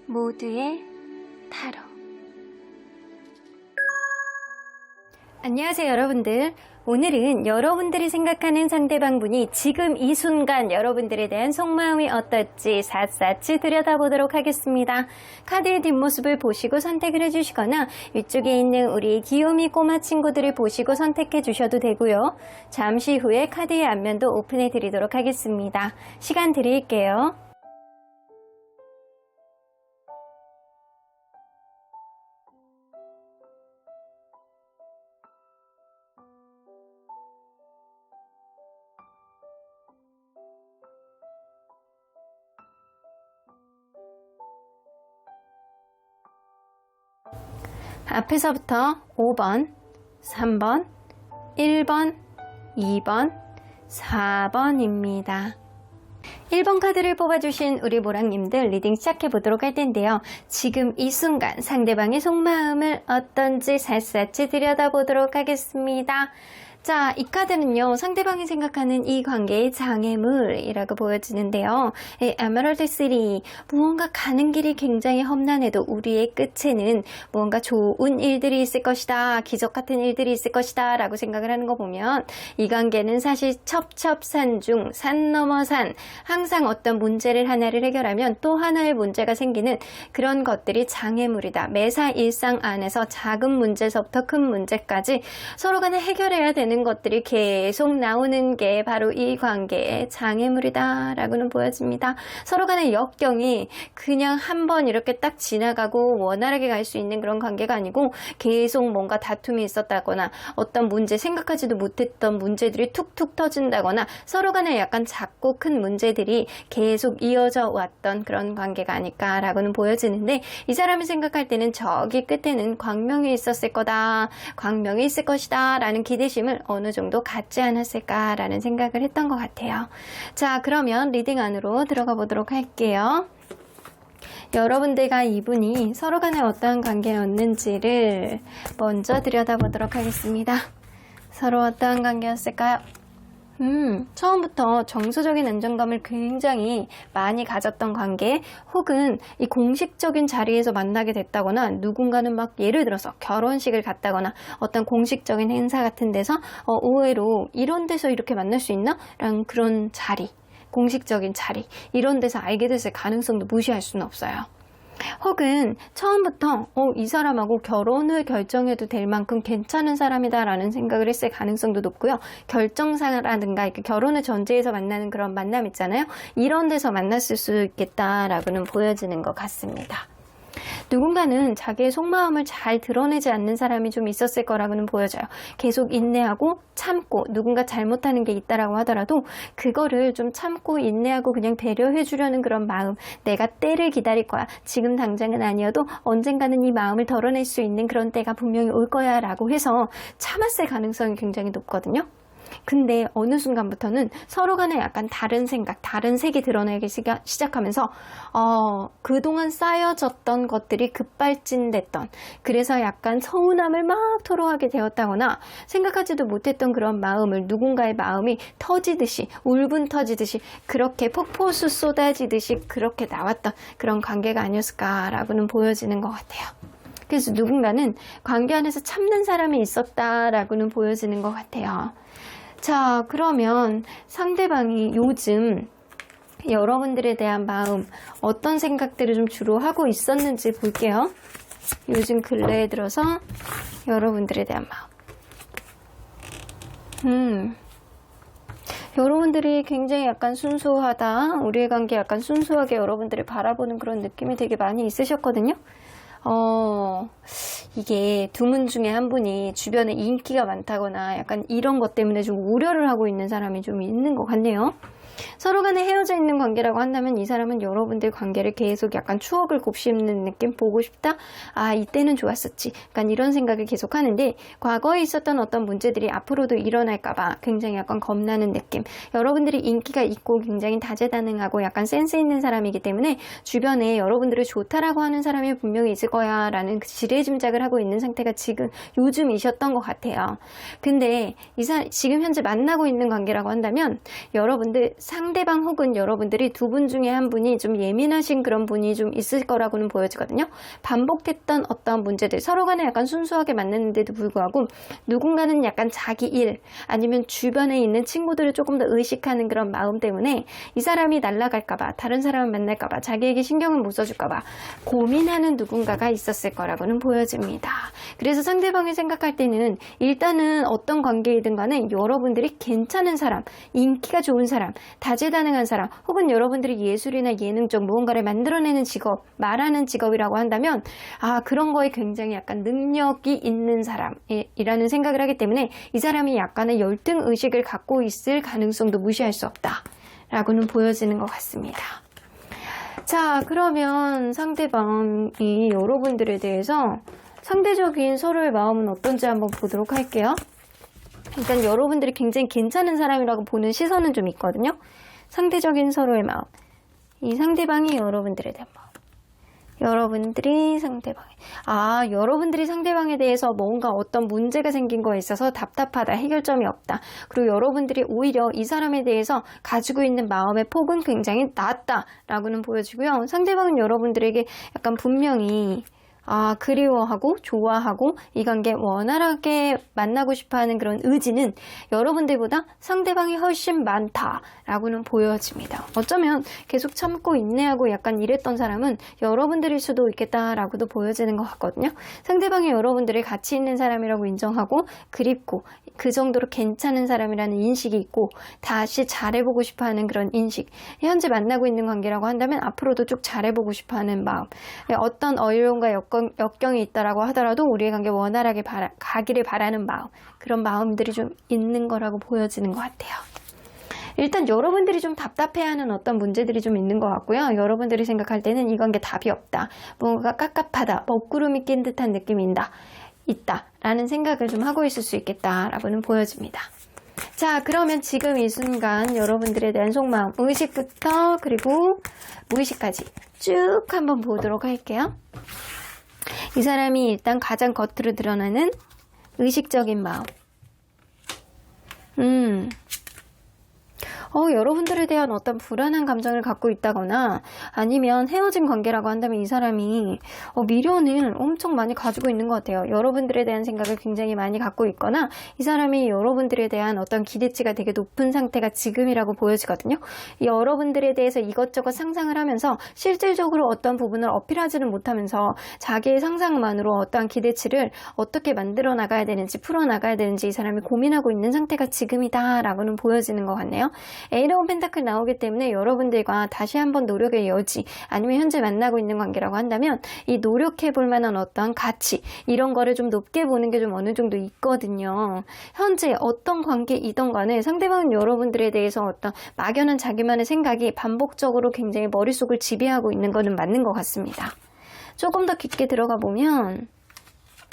모두의 타로. 안녕하세요 여러분들. 오늘은 여러분들이 생각하는 상대방분이 지금 이 순간 여러분들에 대한 속마음이 어떨지 샅샅이 들여다보도록 하겠습니다. 카드의 뒷모습을 보시고 선택을 해주시거나 위쪽에 있는 우리 귀요미 꼬마 친구들을 보시고 선택해 주셔도 되고요. 잠시 후에 카드의 앞면도 오픈해 드리도록 하겠습니다. 시간 드릴게요. 앞에서부터 5번, 3번, 1번, 2번, 4번입니다. 1번 카드를 뽑아주신 우리 모랑님들 리딩 시작해 보도록 할 텐데요. 지금 이 순간 상대방의 속마음을 어떤지 샅샅이 들여다보도록 하겠습니다. 자, 이 카드는요, 상대방이 생각하는 이 관계의 장애물이라고 보여지는데요. 에메랄드 3, 무언가 가는 길이 굉장히 험난해도 우리의 끝에는 무언가 좋은 일들이 있을 것이다, 기적 같은 일들이 있을 것이다 라고 생각을 하는 거 보면 이 관계는 사실 첩첩산중, 산 넘어 산, 항상 어떤 문제를 하나를 해결하면 또 하나의 문제가 생기는 그런 것들이 장애물이다. 매사 일상 안에서 작은 문제서부터 큰 문제까지 서로 간에 해결해야 되는 것들이 계속 나오는 게 바로 이 관계의 장애물이다 라고는 보여집니다. 서로 간의 역경이 그냥 한번 이렇게 딱 지나가고 원활하게 갈 수 있는 그런 관계가 아니고 계속 뭔가 다툼이 있었다거나 어떤 문제, 생각하지도 못했던 문제들이 툭툭 터진다거나 서로 간에 약간 작고 큰 문제들이 계속 이어져 왔던 그런 관계가 아닐까라고는 보여지는데, 이 사람이 생각할 때는 저기 끝에는 광명이 있었을 거다, 광명이 있을 것이다 라는 기대심을 어느 정도 갖지 않았을까라는 생각을 했던 것 같아요. 자, 그러면 리딩 안으로 들어가 보도록 할게요. 여러분들과 이분이 서로 간에 어떠한 관계였는지를 먼저 들여다보도록 하겠습니다. 서로 어떠한 관계였을까요? 처음부터 정서적인 안정감을 굉장히 많이 가졌던 관계, 혹은 이 공식적인 자리에서 만나게 됐다거나 누군가는 막 예를 들어서 결혼식을 갔다거나 어떤 공식적인 행사 같은 데서 의외로 이런 데서 이렇게 만날 수 있나? 라는 그런 자리, 공식적인 자리, 이런 데서 알게 됐을 가능성도 무시할 수는 없어요. 혹은 처음부터 이 사람하고 결혼을 결정해도 될 만큼 괜찮은 사람이다 라는 생각을 했을 가능성도 높고요. 결정사라든가 이렇게 결혼을 전제해서 만나는 그런 만남 있잖아요. 이런 데서 만났을 수 있겠다라고는 보여지는 것 같습니다. 누군가는 자기의 속마음을 잘 드러내지 않는 사람이 좀 있었을 거라고는 보여져요. 계속 인내하고 참고, 누군가 잘못하는 게 있다라고 하더라도 그거를 좀 참고 인내하고 그냥 배려해 주려는 그런 마음, 내가 때를 기다릴 거야, 지금 당장은 아니어도 언젠가는 이 마음을 덜어낼 수 있는 그런 때가 분명히 올 거야 라고 해서 참았을 가능성이 굉장히 높거든요. 근데 어느 순간부터는 서로 간에 약간 다른 생각, 다른 색이 드러나기 시작하면서 그동안 쌓여졌던 것들이 급발진됐던, 그래서 약간 서운함을 막 토로하게 되었다거나 생각하지도 못했던 그런 마음을, 누군가의 마음이 터지듯이, 울분 터지듯이 그렇게 폭포수 쏟아지듯이 그렇게 나왔던 그런 관계가 아니었을까라고는 보여지는 것 같아요. 그래서 누군가는 관계 안에서 참는 사람이 있었다라고는 보여지는 것 같아요. 자, 그러면 상대방이 요즘 여러분들에 대한 마음, 어떤 생각들을 좀 주로 하고 있었는지 볼게요. 요즘 근래에 들어서 여러분들에 대한 마음. 여러분들이 굉장히 약간 순수하다, 우리의 관계 약간 순수하게 여러분들을 바라보는 그런 느낌이 되게 많이 있으셨거든요. 이게 두 분 중에 한 분이 주변에 인기가 많다거나 약간 이런 것 때문에 좀 우려를 하고 있는 사람이 좀 있는 것 같네요. 서로 간에 헤어져 있는 관계라고 한다면 이 사람은 여러분들 관계를 계속 약간 추억을 곱씹는 느낌, 보고 싶다? 아, 이때는 좋았었지. 약간 이런 생각을 계속 하는데, 과거에 있었던 어떤 문제들이 앞으로도 일어날까봐 굉장히 약간 겁나는 느낌. 여러분들이 인기가 있고 굉장히 다재다능하고 약간 센스 있는 사람이기 때문에 주변에 여러분들을 좋다라고 하는 사람이 분명히 있을 거야 라는 지레짐작을 하고 있는 상태가 지금 요즘이셨던 것 같아요. 근데 지금 현재 만나고 있는 관계라고 한다면 여러분들 상대방 혹은 여러분들이 두 분 중에 한 분이 좀 예민하신 그런 분이 좀 있을 거라고는 보여지거든요. 반복됐던 어떤 문제들, 서로 간에 약간 순수하게 만났는데도 불구하고 누군가는 약간 자기 일 아니면 주변에 있는 친구들을 조금 더 의식하는 그런 마음 때문에 이 사람이 날아갈까봐, 다른 사람을 만날까봐, 자기에게 신경을 못 써줄까봐 고민하는 누군가가 있었을 거라고는 보여집니다. 그래서 상대방이 생각할 때는 일단은 어떤 관계이든 간에 여러분들이 괜찮은 사람, 인기가 좋은 사람, 다재다능한 사람, 혹은 여러분들이 예술이나 예능 쪽 무언가를 만들어내는 직업, 말하는 직업이라고 한다면 그런 거에 굉장히 약간 능력이 있는 사람이라는 생각을 하기 때문에 이 사람이 약간의 열등의식을 갖고 있을 가능성도 무시할 수 없다 라고는 보여지는 것 같습니다. 자, 그러면 상대방이 여러분들에 대해서 상대적인 서로의 마음은 어떤지 한번 보도록 할게요. 일단 여러분들이 굉장히 괜찮은 사람이라고 보는 시선은 좀 있거든요. 상대적인 서로의 마음. 이 상대방이 여러분들에 대한 마음. 여러분들이 상대방에 대해서 뭔가 어떤 문제가 생긴 거에 있어서 답답하다, 해결점이 없다. 그리고 여러분들이 오히려 이 사람에 대해서 가지고 있는 마음의 폭은 굉장히 낮다라고는 보여지고요. 상대방은 여러분들에게 약간 분명히 그리워하고 좋아하고 이 관계 원활하게 만나고 싶어하는 그런 의지는 여러분들보다 상대방이 훨씬 많다라고는 보여집니다. 어쩌면 계속 참고 인내하고 약간 이랬던 사람은 여러분들일 수도 있겠다라고도 보여지는 것 같거든요. 상대방이 여러분들이 가치 있는 사람이라고 인정하고 그립고 그 정도로 괜찮은 사람이라는 인식이 있고 다시 잘해보고 싶어하는 그런 인식, 현재 만나고 있는 관계라고 한다면 앞으로도 쭉 잘해보고 싶어하는 마음, 어떤 어려움과 역경이 있다라고 하더라도 우리의 관계 원활하게 가기를 바라는 마음, 그런 마음들이 좀 있는 거라고 보여지는 것 같아요. 일단 여러분들이 좀 답답해하는 어떤 문제들이 좀 있는 것 같고요. 여러분들이 생각할 때는 이 관계 답이 없다, 뭔가 깝깝하다, 먹구름이 낀 듯한 느낌이 있다라는 생각을 좀 하고 있을 수 있겠다라고는 보여집니다. 자, 그러면 지금 이 순간 여러분들에 대한 속마음, 의식부터 그리고 무의식까지 쭉 한번 보도록 할게요. 이 사람이 일단 가장 겉으로 드러나는 의식적인 마음. 여러분들에 대한 어떤 불안한 감정을 갖고 있다거나 아니면 헤어진 관계라고 한다면 이 사람이 미련을 엄청 많이 가지고 있는 것 같아요. 여러분들에 대한 생각을 굉장히 많이 갖고 있거나 이 사람이 여러분들에 대한 어떤 기대치가 되게 높은 상태가 지금이라고 보여지거든요. 여러분들에 대해서 이것저것 상상을 하면서 실질적으로 어떤 부분을 어필하지는 못하면서 자기의 상상만으로 어떠한 기대치를 어떻게 만들어 나가야 되는지, 풀어 나가야 되는지 이 사람이 고민하고 있는 상태가 지금이다 라고는 보여지는 것 같네요. 에이드 오브 펜타클 나오기 때문에 여러분들과 다시 한번 노력의 여지, 아니면 현재 만나고 있는 관계라고 한다면 이 노력해 볼 만한 어떠한 가치, 이런 거를 좀 높게 보는 게 좀 어느 정도 있거든요. 현재 어떤 관계이던 간에 상대방은 여러분들에 대해서 어떤 막연한 자기만의 생각이 반복적으로 굉장히 머릿속을 지배하고 있는 거는 맞는 것 같습니다. 조금 더 깊게 들어가 보면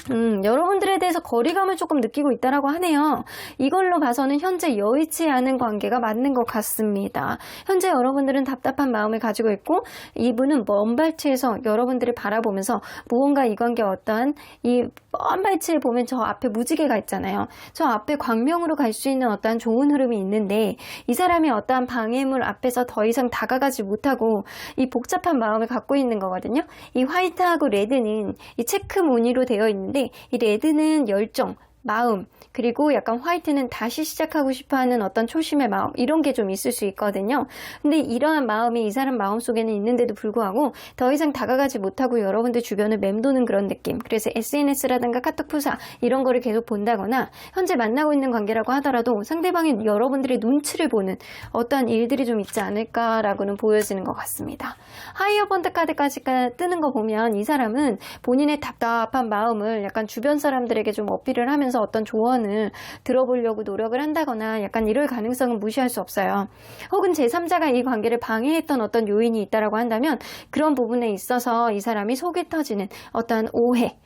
여러분들에 대해서 거리감을 조금 느끼고 있다라고 하네요. 이걸로 봐서는 현재 여의치 않은 관계가 맞는 것 같습니다. 현재 여러분들은 답답한 마음을 가지고 있고 이분은 먼 발치에서 여러분들을 바라보면서 무언가 이 관계 어떠한 이 먼 발치에 보면 저 앞에 무지개가 있잖아요. 저 앞에 광명으로 갈 수 있는 어떠한 좋은 흐름이 있는데 이 사람이 어떠한 방해물 앞에서 더 이상 다가가지 못하고 이 복잡한 마음을 갖고 있는 거거든요. 이 화이트하고 레드는 이 체크 무늬로 되어 있는데 이 레드는 열정, 마음, 그리고 약간 화이트는 다시 시작하고 싶어하는 어떤 초심의 마음, 이런 게 좀 있을 수 있거든요. 근데 이러한 마음이 이 사람 마음속에는 있는데도 불구하고 더 이상 다가가지 못하고 여러분들 주변을 맴도는 그런 느낌. 그래서 SNS라든가 카톡 프사 이런 거를 계속 본다거나 현재 만나고 있는 관계라고 하더라도 상대방이 여러분들의 눈치를 보는 어떠한 일들이 좀 있지 않을까라고는 보여지는 것 같습니다. 하이어번트 카드까지 뜨는 거 보면 이 사람은 본인의 답답한 마음을 약간 주변 사람들에게 좀 어필을 하면서 어떤 조언을 들어보려고 노력을 한다거나 약간 이럴 가능성은 무시할 수 없어요. 혹은 제3자가 이 관계를 방해했던 어떤 요인이 있다라고 한다면 그런 부분에 있어서 이 사람이 속이 터지는 어떠한 오해,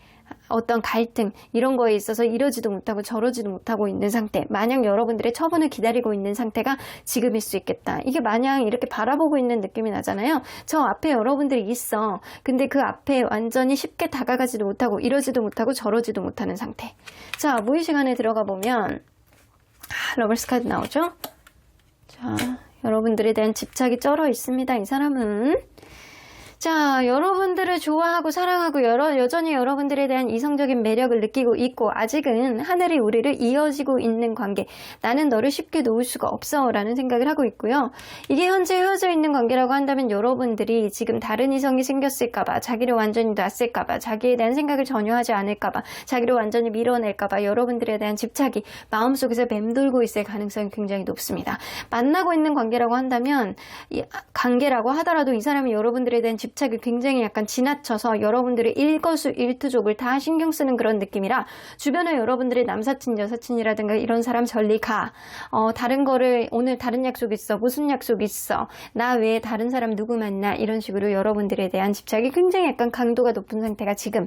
어떤 갈등 이런 거에 있어서 이러지도 못하고 저러지도 못하고 있는 상태, 마냥 여러분들의 처분을 기다리고 있는 상태가 지금일 수 있겠다. 이게 마냥 이렇게 바라보고 있는 느낌이 나잖아요. 저 앞에 여러분들이 있어. 근데 그 앞에 완전히 쉽게 다가가지도 못하고 이러지도 못하고 저러지도 못하는 상태. 자, 무의식 안에 들어가 보면 러버스 카드 나오죠. 자, 여러분들에 대한 집착이 쩔어 있습니다. 이 사람은. 자, 여러분들을 좋아하고 사랑하고 여전히 여러분들에 대한 이성적인 매력을 느끼고 있고 아직은 하늘이 우리를 이어지고 있는 관계. 나는 너를 쉽게 놓을 수가 없어 라는 생각을 하고 있고요. 이게 현재 헤어져 있는 관계라고 한다면 여러분들이 지금 다른 이성이 생겼을까봐, 자기를 완전히 놨을까봐, 자기에 대한 생각을 전혀 하지 않을까봐, 자기를 완전히 밀어낼까봐 여러분들에 대한 집착이 마음속에서 맴돌고 있을 가능성이 굉장히 높습니다. 만나고 있는 관계라고 한다면, 관계라고 하더라도 이 사람이 여러분들에 대한 집착이 굉장히 약간 지나쳐서 여러분들의 일거수일투족을 다 신경 쓰는 그런 느낌이라 주변에 여러분들의 남사친, 여사친이라든가 이런 사람 저리 가. 다른 거를 오늘 다른 약속 있어. 무슨 약속 있어. 나 외에 다른 사람 누구 만나. 이런 식으로 여러분들에 대한 집착이 굉장히 약간 강도가 높은 상태가 지금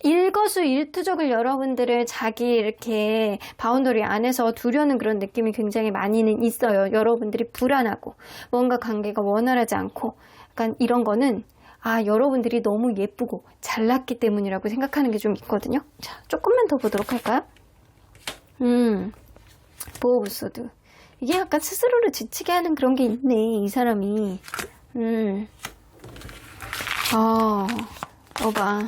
일거수일투족을 여러분들을 자기 이렇게 바운더리 안에서 두려는 그런 느낌이 굉장히 많이는 있어요. 여러분들이 불안하고 뭔가 관계가 원활하지 않고 약간 이런 거는 여러분들이 너무 예쁘고 잘났기 때문이라고 생각하는 게 좀 있거든요. 자, 조금만 더 보도록 할까요? 보호부소드. 이게 약간 스스로를 지치게 하는 그런 게 있네, 이 사람이. 봐.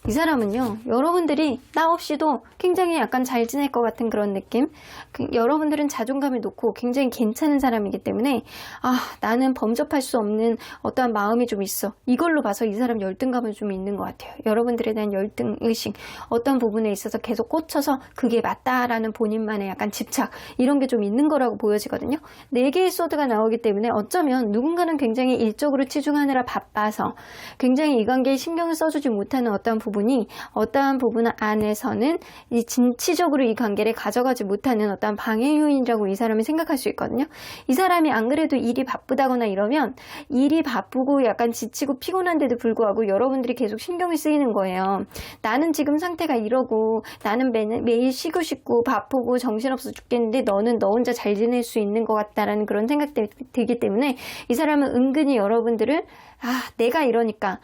이 사람은요, 여러분들이 나 없이도 굉장히 약간 잘 지낼 것 같은 그런 느낌? 여러분들은 자존감을 놓고 굉장히 괜찮은 사람이기 때문에 나는 범접할 수 없는 어떠한 마음이 좀 있어. 이걸로 봐서 이 사람 열등감은 좀 있는 것 같아요. 여러분들에 대한 열등의식, 어떤 부분에 있어서 계속 꽂혀서 그게 맞다라는 본인만의 약간 집착, 이런 게 좀 있는 거라고 보여지거든요. 4개의 소드가 나오기 때문에 어쩌면 누군가는 굉장히 일적으로 치중하느라 바빠서 굉장히 이 관계에 신경을 써주지 못하는 어떠한 부분 안에서는 이 진취적으로 이 관계를 가져가지 못하는 어떠한 방해 요인이라고 이 사람이 생각할 수 있거든요. 이 사람이 안 그래도 일이 바쁘다거나 이러면 일이 바쁘고 약간 지치고 피곤한데도 불구하고 여러분들이 계속 신경이 쓰이는 거예요. 나는 지금 상태가 이러고 나는 매일 쉬고 싶고 바쁘고 정신없어 죽겠는데 너는 너 혼자 잘 지낼 수 있는 것 같다라는 그런 생각들이 들기 때문에 이 사람은 은근히 여러분들을 내가 이러니까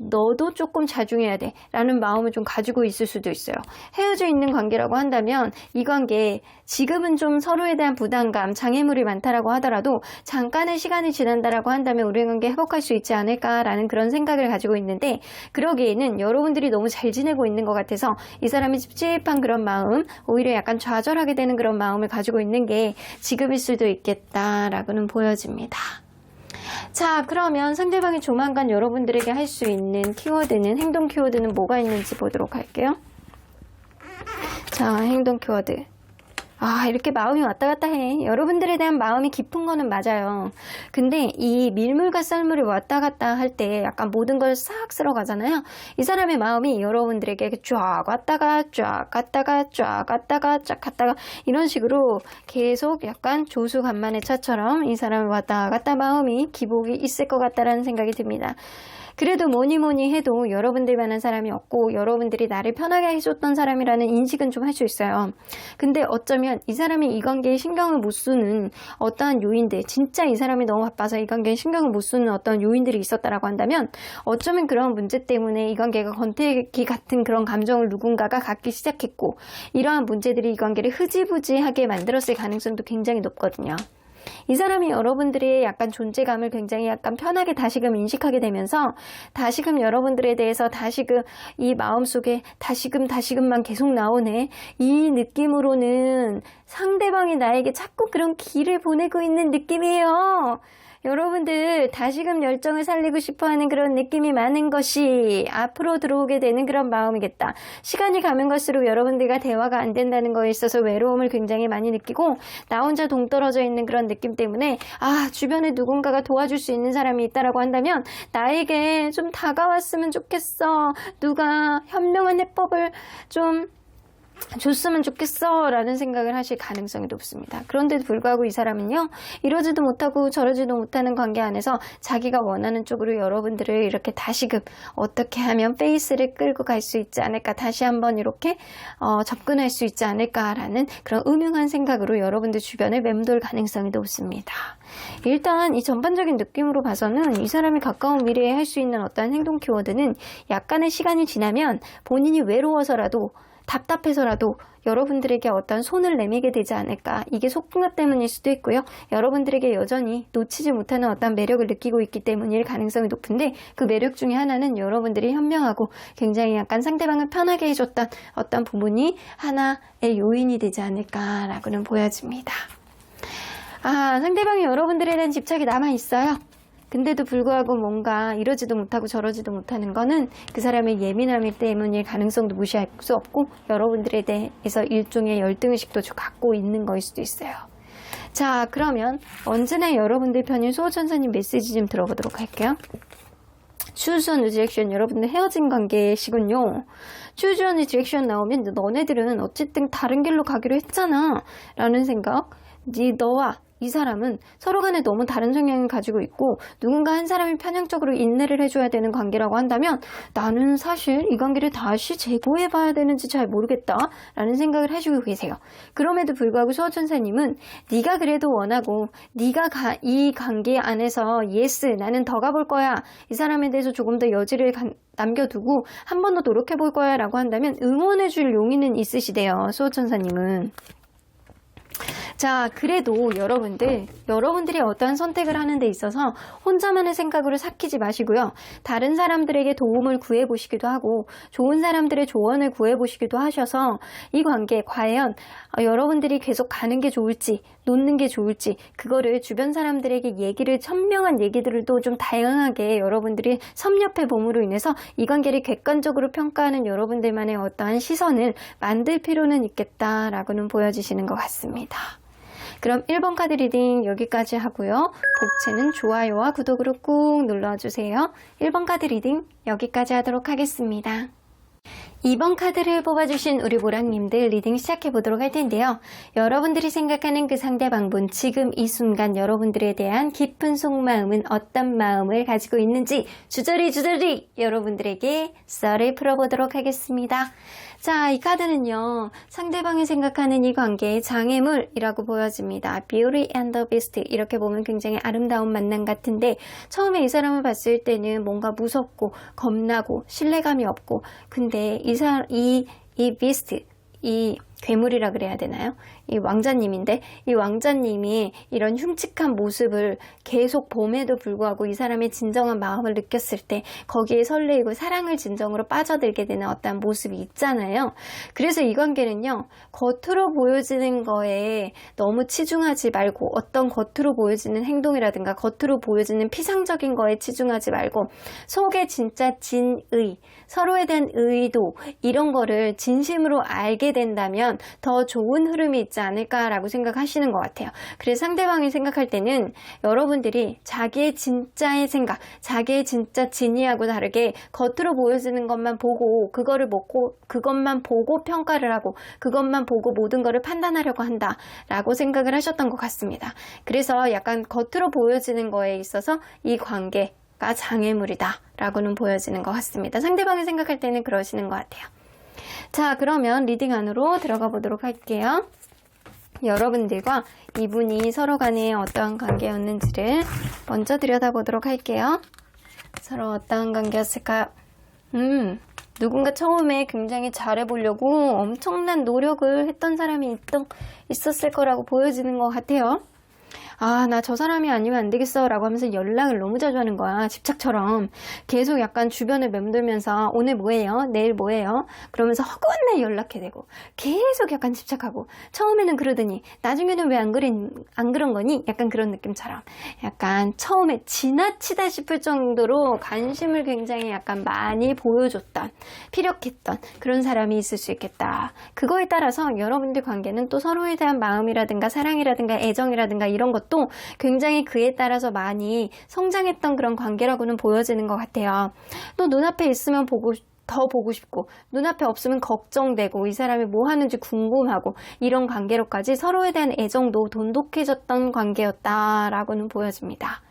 너도 조금 자중해야 돼 라는 마음을 좀 가지고 있을 수도 있어요. 헤어져 있는 관계라고 한다면 이 관계 지금은 좀 서로에 대한 부담감, 장애물이 많다라고 하더라도 잠깐의 시간이 지난다라고 한다면 우리 관계 회복할 수 있지 않을까라는 그런 생각을 가지고 있는데, 그러기에는 여러분들이 너무 잘 지내고 있는 것 같아서 이 사람이 찝찝한 그런 마음, 오히려 약간 좌절하게 되는 그런 마음을 가지고 있는 게 지금일 수도 있겠다라고는 보여집니다. 자, 그러면 상대방이 조만간 여러분들에게 할 수 있는 키워드는, 행동 키워드는 뭐가 있는지 보도록 할게요. 자, 행동 키워드. 이렇게 마음이 왔다 갔다 해. 여러분들에 대한 마음이 깊은 거는 맞아요. 근데 이 밀물과 썰물이 왔다 갔다 할 때 약간 모든 걸 싹 쓸어가잖아요. 이 사람의 마음이 여러분들에게 쫙 왔다가 쫙 갔다가 쫙 갔다가 쫙 갔다가 이런 식으로 계속 약간 조수간만의 차처럼 이 사람을 왔다 갔다 마음이 기복이 있을 것 같다라는 생각이 듭니다. 그래도 뭐니 해도 여러분들만한 사람이 없고 여러분들이 나를 편하게 해줬던 사람이라는 인식은 좀 할 수 있어요. 근데 어쩌면 이 사람이 이 관계에 신경을 못 쓰는 어떠한 요인들, 진짜 이 사람이 너무 바빠서 이 관계에 신경을 못 쓰는 어떤 요인들이 있었다라고 한다면 어쩌면 그런 문제 때문에 이 관계가 권태기 같은 그런 감정을 누군가가 갖기 시작했고, 이러한 문제들이 이 관계를 흐지부지하게 만들었을 가능성도 굉장히 높거든요. 이 사람이 여러분들의 약간 존재감을 굉장히 약간 편하게 다시금 인식하게 되면서 다시금 여러분들에 대해서 다시금 이 마음속에 다시금만 계속 나오네, 이 느낌으로는 상대방이 나에게 자꾸 그런 기를 보내고 있는 느낌이에요. 여러분들 다시금 열정을 살리고 싶어하는 그런 느낌이 많은 것이 앞으로 들어오게 되는 그런 마음이겠다. 시간이 가면 갈수록 여러분들과 대화가 안 된다는 거에 있어서 외로움을 굉장히 많이 느끼고 나 혼자 동떨어져 있는 그런 느낌 때문에 주변에 누군가가 도와줄 수 있는 사람이 있다라고 한다면 나에게 좀 다가왔으면 좋겠어. 누가 현명한 해법을 좀 줬으면 좋겠어 라는 생각을 하실 가능성이 높습니다. 그런데도 불구하고 이 사람은요, 이러지도 못하고 저러지도 못하는 관계 안에서 자기가 원하는 쪽으로 여러분들을 이렇게 다시금 어떻게 하면 페이스를 끌고 갈 수 있지 않을까, 다시 한번 이렇게 접근할 수 있지 않을까라는 그런 음흉한 생각으로 여러분들 주변에 맴돌 가능성이 높습니다. 일단 이 전반적인 느낌으로 봐서는 이 사람이 가까운 미래에 할 수 있는 어떠한 행동 키워드는 약간의 시간이 지나면 본인이 외로워서라도 답답해서라도 여러분들에게 어떤 손을 내밀게 되지 않을까. 이게 속궁합 때문일 수도 있고요. 여러분들에게 여전히 놓치지 못하는 어떤 매력을 느끼고 있기 때문일 가능성이 높은데, 그 매력 중에 하나는 여러분들이 현명하고 굉장히 약간 상대방을 편하게 해줬던 어떤 부분이 하나의 요인이 되지 않을까라고는 보여집니다. 상대방이 여러분들에 대한 집착이 남아있어요. 근데도 불구하고 뭔가 이러지도 못하고 저러지도 못하는 거는 그 사람의 예민함이 때문일 가능성도 무시할 수 없고, 여러분들에 대해서 일종의 열등의식도 갖고 있는 거일 수도 있어요. 자, 그러면 언제나 여러분들 편인 수호천사님 메시지 좀 들어보도록 할게요. Choose one direction. 여러분들 헤어진 관계시군요. Choose one direction 나오면 너네들은 어쨌든 다른 길로 가기로 했잖아 라는 생각. 너와 이 사람은 서로 간에 너무 다른 성향을 가지고 있고 누군가 한 사람이 편향적으로 인내를 해줘야 되는 관계라고 한다면, 나는 사실 이 관계를 다시 재고해봐야 되는지 잘 모르겠다 라는 생각을 해주고 계세요. 그럼에도 불구하고 수호천사님은 네가 그래도 원하고 네가 이 관계 안에서 예스 나는 더 가볼 거야, 이 사람에 대해서 조금 더 여지를 남겨두고 한 번 더 노력해볼 거야 라고 한다면 응원해줄 용의는 있으시대요, 수호천사님은. 자, 그래도 여러분들이 어떠한 선택을 하는 데 있어서 혼자만의 생각으로 삭히지 마시고요. 다른 사람들에게 도움을 구해보시기도 하고 좋은 사람들의 조언을 구해보시기도 하셔서 이 관계 과연 여러분들이 계속 가는 게 좋을지 놓는 게 좋을지, 그거를 주변 사람들에게 현명한 얘기들도 좀 다양하게 여러분들이 섭렵해 봄으로 인해서 이 관계를 객관적으로 평가하는 여러분들만의 어떠한 시선을 만들 필요는 있겠다라고는 보여주시는 것 같습니다. 그럼 1번 카드 리딩 여기까지 하고요. 복채는 좋아요와 구독으로 꾹 눌러주세요. 1번 카드 리딩 여기까지 하도록 하겠습니다. 2번 카드를 뽑아주신 우리 모랑님들 리딩 시작해보도록 할 텐데요. 여러분들이 생각하는 그 상대방분, 지금 이 순간 여러분들에 대한 깊은 속마음은 어떤 마음을 가지고 있는지 주저리 여러분들에게 썰을 풀어보도록 하겠습니다. 자, 이 카드는요, 상대방이 생각하는 이 관계의 장애물이라고 보여집니다. Beauty and the Beast, 이렇게 보면 굉장히 아름다운 만남 같은데, 처음에 이 사람을 봤을 때는 뭔가 무섭고 겁나고 신뢰감이 없고, 근데 이 비스트, 이 괴물이라 그래야 되나요? 이 왕자님인데, 이 왕자님이 이런 흉측한 모습을 계속 봄에도 불구하고 이 사람의 진정한 마음을 느꼈을 때 거기에 설레이고 사랑을 진정으로 빠져들게 되는 어떤 모습이 있잖아요. 그래서 이 관계는요, 겉으로 보여지는 거에 너무 치중하지 말고, 어떤 겉으로 보여지는 행동이라든가 겉으로 보여지는 피상적인 거에 치중하지 말고, 속에 진짜 진의, 서로에 대한 의도, 이런 거를 진심으로 알게 된다면 더 좋은 흐름이 있지 않을까라고 생각하시는 것 같아요. 그래서 상대방이 생각할 때는 여러분들이 자기의 진짜의 생각, 자기의 진짜 진의하고 다르게 겉으로 보여지는 것만 보고 그것만 보고 평가를 하고 그것만 보고 모든 거를 판단하려고 한다라고 생각을 하셨던 것 같습니다. 그래서 약간 겉으로 보여지는 거에 있어서 이 관계가 장애물이다 라고는 보여지는 것 같습니다. 상대방이 생각할 때는 그러시는 것 같아요. 자, 그러면 리딩 안으로 들어가 보도록 할게요. 여러분들과 이분이 서로 간에 어떠한 관계였는지를 먼저 들여다보도록 할게요. 서로 어떠한 관계였을까요? 누군가 처음에 굉장히 잘해보려고 엄청난 노력을 했던 사람이 있었을 거라고 보여지는 것 같아요. 나 저 사람이 아니면 안 되겠어 라고 하면서 연락을 너무 자주 하는 거야. 집착처럼 계속 약간 주변을 맴돌면서 오늘 뭐해요? 내일 뭐해요? 그러면서 허구한날 연락해대고 계속 약간 집착하고, 처음에는 그러더니 나중에는 왜 안 그런 거니? 약간 그런 느낌처럼 약간 처음에 지나치다 싶을 정도로 관심을 굉장히 약간 많이 보여줬던, 피력했던 그런 사람이 있을 수 있겠다. 그거에 따라서 여러분들 관계는 또 서로에 대한 마음이라든가 사랑이라든가 애정이라든가 이런 것도 굉장히 그에 따라서 많이 성장했던 그런 관계라고는 보여지는 것 같아요. 또 눈앞에 있으면 더 보고 싶고, 눈앞에 없으면 걱정되고, 이 사람이 뭐 하는지 궁금하고, 이런 관계로까지 서로에 대한 애정도 돈독해졌던 관계였다라고는 보여집니다.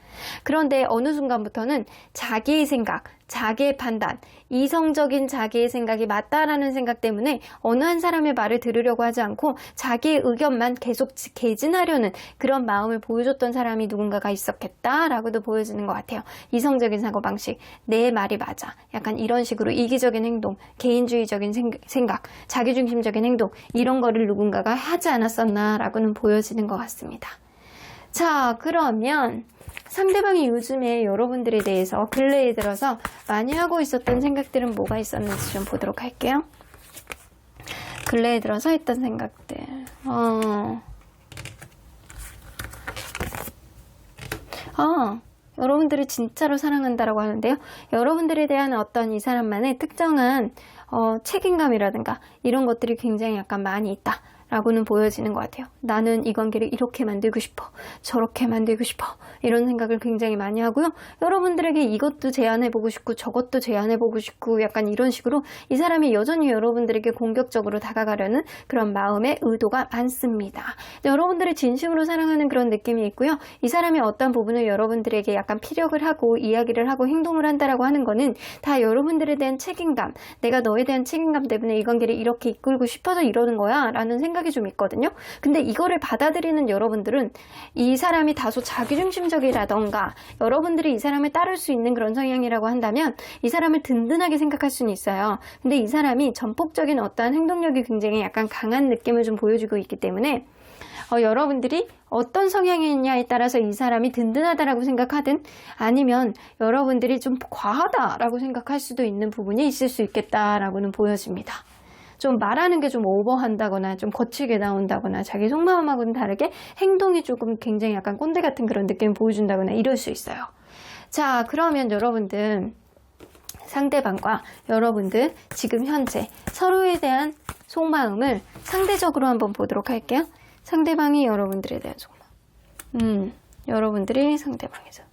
그런데 어느 순간부터는 자기의 생각, 자기의 판단, 이성적인 자기의 생각이 맞다라는 생각 때문에 어느 한 사람의 말을 들으려고 하지 않고 자기의 의견만 계속 개진하려는 그런 마음을 보여줬던 사람이 누군가가 있었겠다라고도 보여지는 것 같아요. 이성적인 사고방식, 내 말이 맞아. 약간 이런 식으로 이기적인 행동, 개인주의적인 생각, 자기중심적인 행동 이런 거를 누군가가 하지 않았었나라고는 보여지는 것 같습니다. 자, 그러면 상대방이 요즘에 여러분들에 대해서 근래에 들어서 많이 하고 있었던 생각들은 뭐가 있었는지 좀 보도록 할게요. 근래에 들어서 했던 생각들. 여러분들을 진짜로 사랑한다라고 하는데요. 여러분들에 대한 어떤 이 사람만의 특정한 책임감이라든가 이런 것들이 굉장히 약간 많이 있다. 라고는 보여지는 것 같아요. 나는 이 관계를 이렇게 만들고 싶어. 저렇게 만들고 싶어. 이런 생각을 굉장히 많이 하고요. 여러분들에게 이것도 제안해보고 싶고 저것도 제안해보고 싶고 약간 이런 식으로 이 사람이 여전히 여러분들에게 공격적으로 다가가려는 그런 마음의 의도가 많습니다. 여러분들을 진심으로 사랑하는 그런 느낌이 있고요. 이 사람이 어떤 부분을 여러분들에게 약간 피력을 하고 이야기를 하고 행동을 한다라고 하는 거는 다 여러분들에 대한 책임감, 내가 너에 대한 책임감 때문에 이 관계를 이렇게 이끌고 싶어서 이러는 거야 라는 생각이 좀 있거든요. 근데 이거를 받아들이는 여러분들은 이 사람이 다소 자기중심적이라던가 여러분들이 이 사람을 따를 수 있는 그런 성향이라고 한다면 이 사람을 든든하게 생각할 수는 있어요. 근데 이 사람이 전폭적인 어떠한 행동력이 굉장히 약간 강한 느낌을 좀 보여주고 있기 때문에 여러분들이 어떤 성향이냐에 따라서 이 사람이 든든하다라고 생각하든 아니면 여러분들이 좀 과하다라고 생각할 수도 있는 부분이 있을 수 있겠다라고는 보여집니다. 좀 말하는 게 좀 오버한다거나 좀 거칠게 나온다거나 자기 속마음하고는 다르게 행동이 조금 굉장히 약간 꼰대 같은 그런 느낌을 보여준다거나 이럴 수 있어요. 자, 그러면 여러분들 상대방과 여러분들 지금 현재 서로에 대한 속마음을 상대적으로 한번 보도록 할게요. 상대방이 여러분들에 대한 속마음. 여러분들이 상대방에서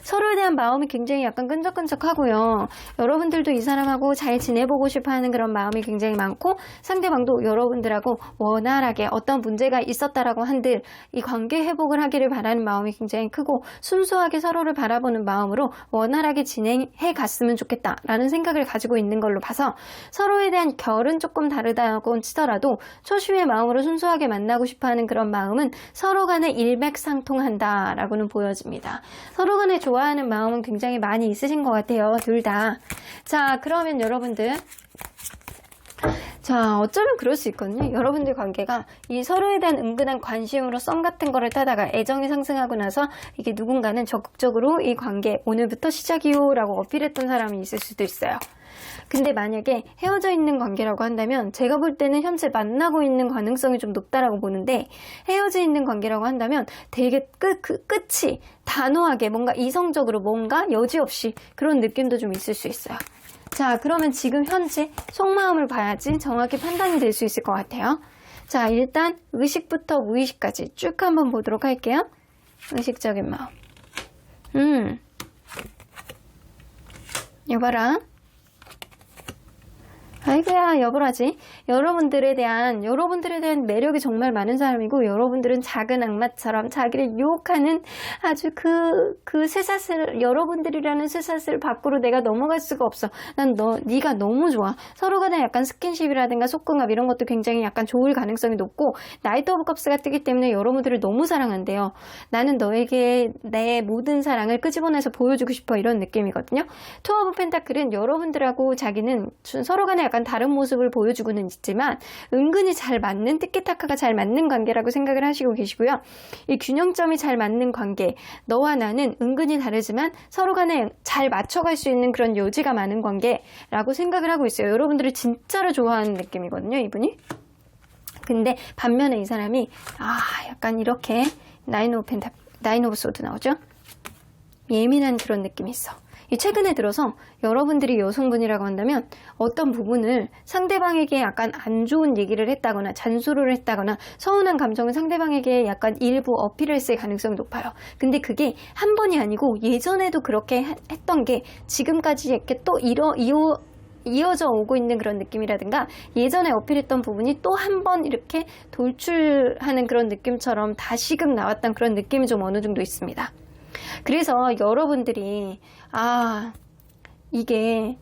서로에 대한 마음이 굉장히 약간 끈적끈적하고요. 여러분들도 이 사람하고 잘 지내보고 싶어하는 그런 마음이 굉장히 많고 상대방도 여러분들하고 원활하게 어떤 문제가 있었다라고 한들 이 관계 회복을 하기를 바라는 마음이 굉장히 크고 순수하게 서로를 바라보는 마음으로 원활하게 진행해 갔으면 좋겠다라는 생각을 가지고 있는 걸로 봐서 서로에 대한 결은 조금 다르다고 치더라도 초심의 마음으로 순수하게 만나고 싶어하는 그런 마음은 서로 간에 일맥상통한다라고는 보여집니다. 서로 간에 좋아하는 마음은 굉장히 많이 있으신 것 같아요. 둘 다. 자, 그러면 여러분들 자, 어쩌면 그럴 수 있거든요. 여러분들 관계가 이 서로에 대한 은근한 관심으로 썸 같은 거를 타다가 애정이 상승하고 나서 이게 누군가는 적극적으로 이 관계 오늘부터 시작이요 라고 어필했던 사람이 있을 수도 있어요. 근데 만약에 헤어져 있는 관계라고 한다면 제가 볼 때는 현재 만나고 있는 가능성이 좀 높다라고 보는데 헤어져 있는 관계라고 한다면 되게 끝이 단호하게 뭔가 이성적으로 뭔가 여지없이 그런 느낌도 좀 있을 수 있어요. 자, 그러면 지금 현재 속마음을 봐야지 정확히 판단이 될 수 있을 것 같아요. 자, 일단 의식부터 무의식까지 쭉 한번 보도록 할게요. 의식적인 마음. 여봐라. 아이고야, 여보라지. 여러분들에 대한 매력이 정말 많은 사람이고, 여러분들은 작은 악마처럼 자기를 유혹하는 아주 그 쇠사슬, 여러분들이라는 쇠사슬 밖으로 내가 넘어갈 수가 없어. 네가 너무 좋아. 서로 간에 약간 스킨십이라든가 속궁합 이런 것도 굉장히 약간 좋을 가능성이 높고, 나이트 오브 컵스가 뜨기 때문에 여러분들을 너무 사랑한대요. 나는 너에게 내 모든 사랑을 끄집어내서 보여주고 싶어. 이런 느낌이거든요. 투 오브 펜타클은 여러분들하고 자기는 서로 간에 약간 다른 모습을 보여주고는 있지만 은근히 잘 맞는 티키타카가 잘 맞는 관계라고 생각을 하시고 계시고요. 이 균형점이 잘 맞는 관계, 너와 나는 은근히 다르지만 서로 간에 잘 맞춰갈 수 있는 그런 여지가 많은 관계라고 생각을 하고 있어요. 여러분들을 진짜로 좋아하는 느낌이거든요, 이분이. 근데 반면에 이 사람이 약간 이렇게 나인 오브 소드 나오죠? 예민한 그런 느낌이 있어. 최근에 들어서 여러분들이 여성분이라고 한다면 어떤 부분을 상대방에게 약간 안 좋은 얘기를 했다거나 잔소리를 했다거나 서운한 감정을 상대방에게 약간 일부 어필을 했을 가능성이 높아요. 근데 그게 한 번이 아니고 예전에도 그렇게 했던 게 지금까지 이렇게 또 이어져 오고 있는 그런 느낌이라든가 예전에 어필했던 부분이 또 한 번 이렇게 돌출하는 그런 느낌처럼 다시금 나왔던 그런 느낌이 좀 어느 정도 있습니다. 그래서 여러분들이 이게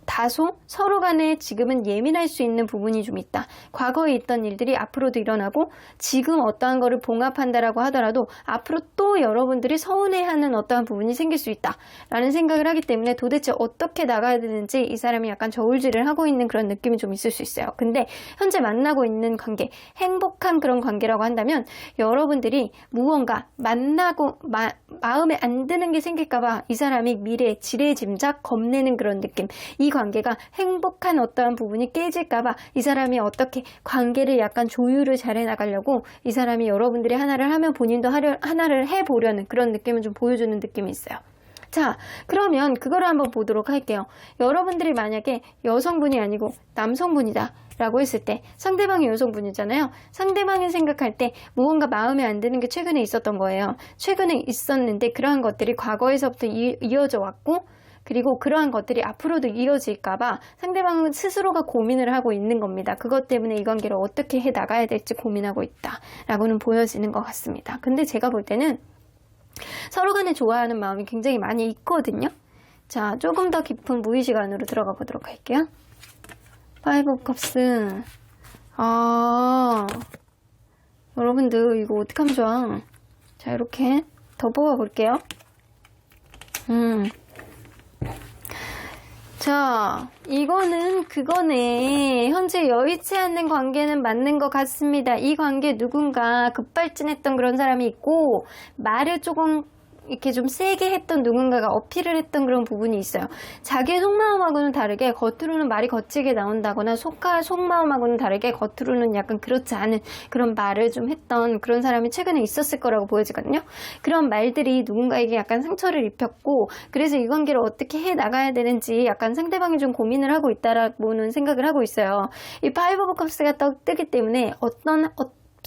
다소 서로 간에 지금은 예민할 수 있는 부분이 좀 있다. 과거에 있던 일들이 앞으로도 일어나고 지금 어떠한 거를 봉합한다라고 하더라도 앞으로 또 여러분들이 서운해하는 어떠한 부분이 생길 수 있다 라는 생각을 하기 때문에 도대체 어떻게 나가야 되는지 이 사람이 약간 저울질을 하고 있는 그런 느낌이 좀 있을 수 있어요. 근데 현재 만나고 있는 관계, 행복한 그런 관계라고 한다면 여러분들이 무언가 만나고 마음에 안 드는 게 생길까봐 이 사람이 미래, 지레짐작 겁내는 그런 느낌, 이 관계가 행복한 어떠한 부분이 깨질까봐 이 사람이 어떻게 관계를 약간 조율을 잘 해나가려고 이 사람이 여러분들이 하나를 하면 본인도 하나를 해보려는 그런 느낌을 좀 보여주는 느낌이 있어요. 자, 그러면 그거를 한번 보도록 할게요. 여러분들이 만약에 여성분이 아니고 남성분이다 라고 했을 때 상대방이 여성분이잖아요. 상대방이 생각할 때 무언가 마음에 안 드는 게 최근에 있었던 거예요. 최근에 있었는데 그러한 것들이 과거에서부터 이어져 왔고, 그리고 그러한 것들이 앞으로도 이어질까봐 상대방은 스스로가 고민을 하고 있는 겁니다. 그것 때문에 이 관계를 어떻게 해 나가야 될지 고민하고 있다라고는 보여지는 것 같습니다. 근데 제가 볼 때는 서로 간에 좋아하는 마음이 굉장히 많이 있거든요. 자, 조금 더 깊은 무의식 안으로 들어가 보도록 할게요. 파이브 오브 컵스. 여러분들 이거 어떻게 하면 좋아? 자, 이렇게 더 뽑아볼게요. 자, 이거는 그거네. 현재 여의치 않는 관계는 맞는 것 같습니다. 이 관계 누군가 급발진했던 그런 사람이 있고 말을 조금 이렇게 좀 세게 했던 누군가가 어필을 했던 그런 부분이 있어요. 자기의 속마음하고는 다르게 겉으로는 말이 거칠게 나온다거나 속마음하고는 다르게 겉으로는 약간 그렇지 않은 그런 말을 좀 했던 그런 사람이 최근에 있었을 거라고 보여지거든요. 그런 말들이 누군가에게 약간 상처를 입혔고, 그래서 이 관계를 어떻게 해 나가야 되는지 약간 상대방이 좀 고민을 하고 있다라고는 생각을 하고 있어요. 이 파이브 오브 컵스가 뜨기 때문에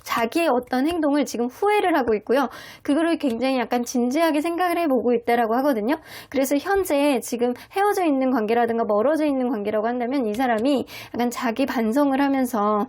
자기의 어떤 행동을 지금 후회를 하고 있고요. 그거를 굉장히 약간 진지하게 생각을 해보고 있다라고 하거든요. 그래서 현재 지금 헤어져 있는 관계라든가 멀어져 있는 관계라고 한다면 이 사람이 약간 자기 반성을 하면서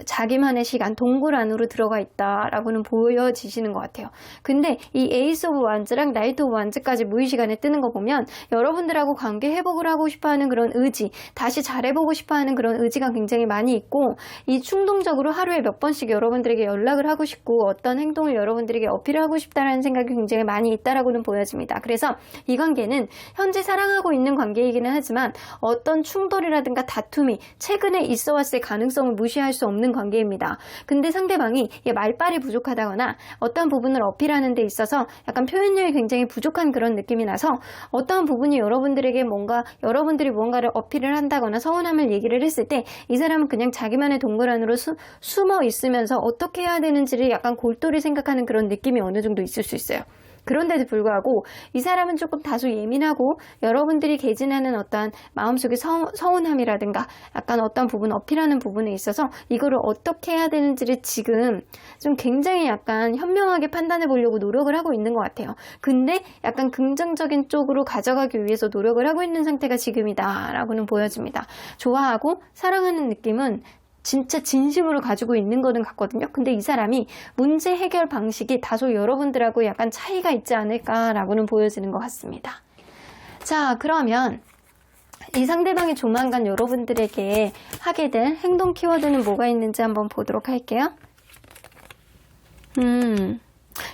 자기만의 시간, 동굴 안으로 들어가 있다라고는 보여지시는 것 같아요. 근데 이 에이스 오브 완즈랑 나이트 오브 완즈까지 무의식 안에 뜨는 거 보면 여러분들하고 관계 회복을 하고 싶어하는 그런 의지, 다시 잘해보고 싶어하는 그런 의지가 굉장히 많이 있고, 이 충동적으로 하루에 몇 번씩 여러분들에게 연락을 하고 싶고 어떤 행동을 여러분들에게 어필하고 싶다라는 생각이 굉장히 많이 있다라고는 보여집니다. 그래서 이 관계는 현재 사랑하고 있는 관계이기는 하지만 어떤 충돌이라든가 다툼이 최근에 있어 왔을 가능성을 무시할 수 없는 관계입니다. 근데 상대방이 말빨이 부족하다거나 어떤 부분을 어필하는 데 있어서 약간 표현력이 굉장히 부족한 그런 느낌이 나서 어떠한 부분이 여러분들에게 여러분들이 뭔가를 어필을 한다거나 서운함을 얘기를 했을 때 이 사람은 그냥 자기만의 동굴 안으로 숨어 있으면서 어떻게 해야 되는지를 약간 골똘히 생각하는 그런 느낌이 어느 정도 있을 수 있어요. 그런데도 불구하고 이 사람은 조금 다소 예민하고 여러분들이 개진하는 어떠한 마음속의 서운함이라든가 약간 어떤 부분 어필하는 부분에 있어서 이거를 어떻게 해야 되는지를 지금 좀 굉장히 약간 현명하게 판단해 보려고 노력을 하고 있는 것 같아요. 근데 약간 긍정적인 쪽으로 가져가기 위해서 노력을 하고 있는 상태가 지금이다 라고는 보여집니다. 좋아하고 사랑하는 느낌은 진짜 진심으로 가지고 있는 거는 같거든요. 근데 이 사람이 문제 해결 방식이 다소 여러분들하고 약간 차이가 있지 않을까라고는 보여지는 것 같습니다. 자, 그러면 이 상대방이 조만간 여러분들에게 하게 될 행동 키워드는 뭐가 있는지 한번 보도록 할게요.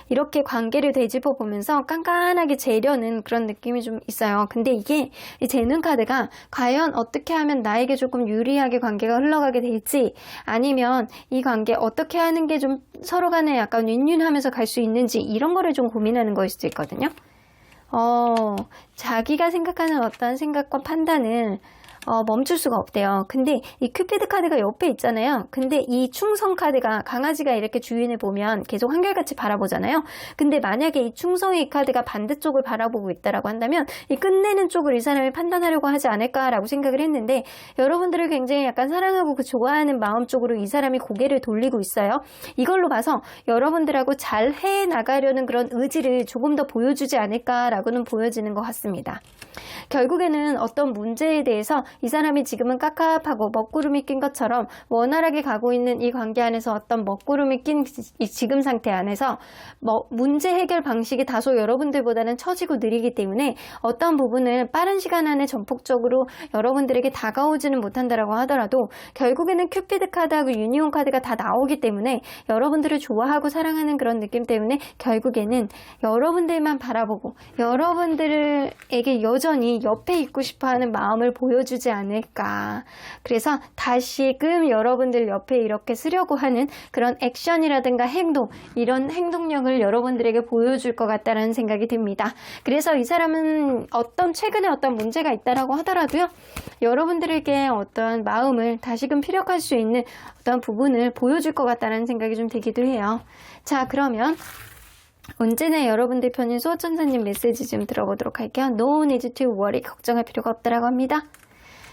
이렇게 관계를 되짚어 보면서 깐깐하게 재려는 그런 느낌이 좀 있어요. 근데 이게 이 재는 카드가 과연 어떻게 하면 나에게 조금 유리하게 관계가 흘러가게 될지, 아니면 이 관계 어떻게 하는 게 좀 서로 간에 약간 윈윈하면서 갈 수 있는지, 이런 거를 좀 고민하는 거일 수도 있거든요. 자기가 생각하는 어떤 생각과 판단을 멈출 수가 없대요. 근데 이 큐피드 카드가 옆에 있잖아요. 근데 이 충성 카드가, 강아지가 이렇게 주인을 보면 계속 한결같이 바라보잖아요. 근데 만약에 이 충성의 카드가 반대쪽을 바라보고 있다라고 한다면 이 끝내는 쪽을 이 사람이 판단하려고 하지 않을까라고 생각을 했는데, 여러분들을 굉장히 약간 사랑하고 그 좋아하는 마음 쪽으로 이 사람이 고개를 돌리고 있어요. 이걸로 봐서 여러분들하고 잘 해나가려는 그런 의지를 조금 더 보여주지 않을까라고는 보여지는 것 같습니다. 결국에는 어떤 문제에 대해서 이 사람이 지금은 깝깝하고 먹구름이 낀 것처럼 원활하게 가고 있는 이 관계 안에서 어떤 먹구름이 낀 이 지금 상태 안에서 문제 해결 방식이 다소 여러분들보다는 처지고 느리기 때문에 어떤 부분을 빠른 시간 안에 전폭적으로 여러분들에게 다가오지는 못한다라고 하더라도 결국에는 큐피드 카드하고 유니온 카드가 다 나오기 때문에 여러분들을 좋아하고 사랑하는 그런 느낌 때문에 결국에는 여러분들만 바라보고 여러분들에게 여전히 옆에 있고 싶어하는 마음을 보여주지 않을까. 그래서 다시금 여러분들 옆에 이렇게 쓰려고 하는 그런 액션이라든가 행동, 이런 행동력을 여러분들에게 보여줄 것 같다는 생각이 듭니다. 그래서 이 사람은 최근에 어떤 문제가 있다라고 하더라도요, 여러분들에게 어떤 마음을 다시금 피력할 수 있는 어떤 부분을 보여줄 것 같다는 생각이 좀 들기도 해요. 자, 그러면 언제나 여러분들 편인 수호천사님 메시지 좀 들어보도록 할게요. No need to worry. 걱정할 필요가 없다라고 합니다.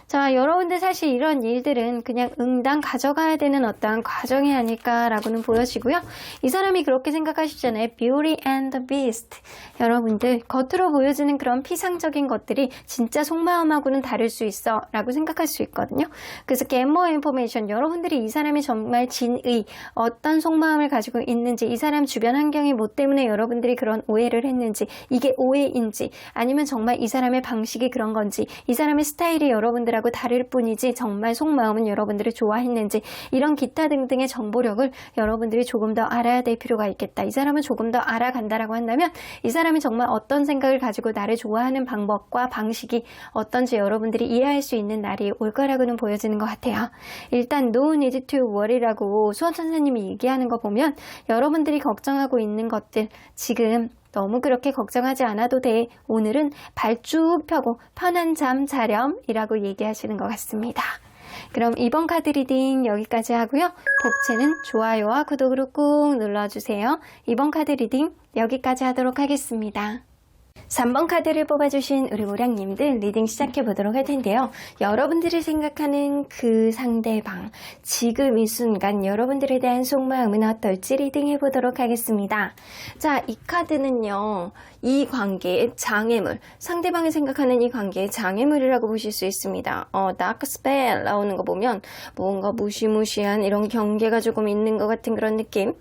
자, 여러분들 사실 이런 일들은 그냥 응당 가져가야 되는 어떠한 과정이 아닐까라고는 보여지고요. 이 사람이 그렇게 생각하시잖아요. Beauty and the Beast. 여러분들 겉으로 보여지는 그런 피상적인 것들이 진짜 속마음하고는 다를 수 있어 라고 생각할 수 있거든요. 그래서 get more information. 여러분들이 이 사람이 정말 진의 어떤 속마음을 가지고 있는지, 이 사람 주변 환경이 뭐 때문에 여러분들이 그런 오해를 했는지, 이게 오해인지 아니면 정말 이 사람의 방식이 그런 건지, 이 사람의 스타일이 여러분들하고 다를 뿐이지 정말 속마음은 여러분들을 좋아했는지, 이런 기타 등등의 정보력을 여러분들이 조금 더 알아야 될 필요가 있겠다. 이 사람을 조금 더 알아간다라고 한다면 이 사람이 정말 어떤 생각을 가지고 나를 좋아하는 방법과 방식이 어떤지 여러분들이 이해할 수 있는 날이 올 거라고는 보여지는 것 같아요. 일단 No need to worry라고 수원천사님이 얘기하는 거 보면 여러분들이 걱정하고 있는 것들 지금 너무 그렇게 걱정하지 않아도 돼. 오늘은 발 쭉 펴고 편한 잠 자렴이라고 얘기하시는 것 같습니다. 그럼 이번 카드 리딩 여기까지 하고요. 복채는 좋아요와 구독으로 꾹 눌러주세요. 이번 카드 리딩 여기까지 하도록 하겠습니다. 3번 카드를 뽑아주신 우리 모량님들 리딩 시작해 보도록 할 텐데요. 여러분들이 생각하는 그 상대방, 지금 이 순간 여러분들에 대한 속마음은 어떨지 리딩해 보도록 하겠습니다. 자, 이 카드는요, 이 관계의 장애물, 상대방이 생각하는 이 관계의 장애물이라고 보실 수 있습니다. 다크 스펠 나오는 거 보면 뭔가 무시무시한 이런 경계가 조금 있는 것 같은 그런 느낌.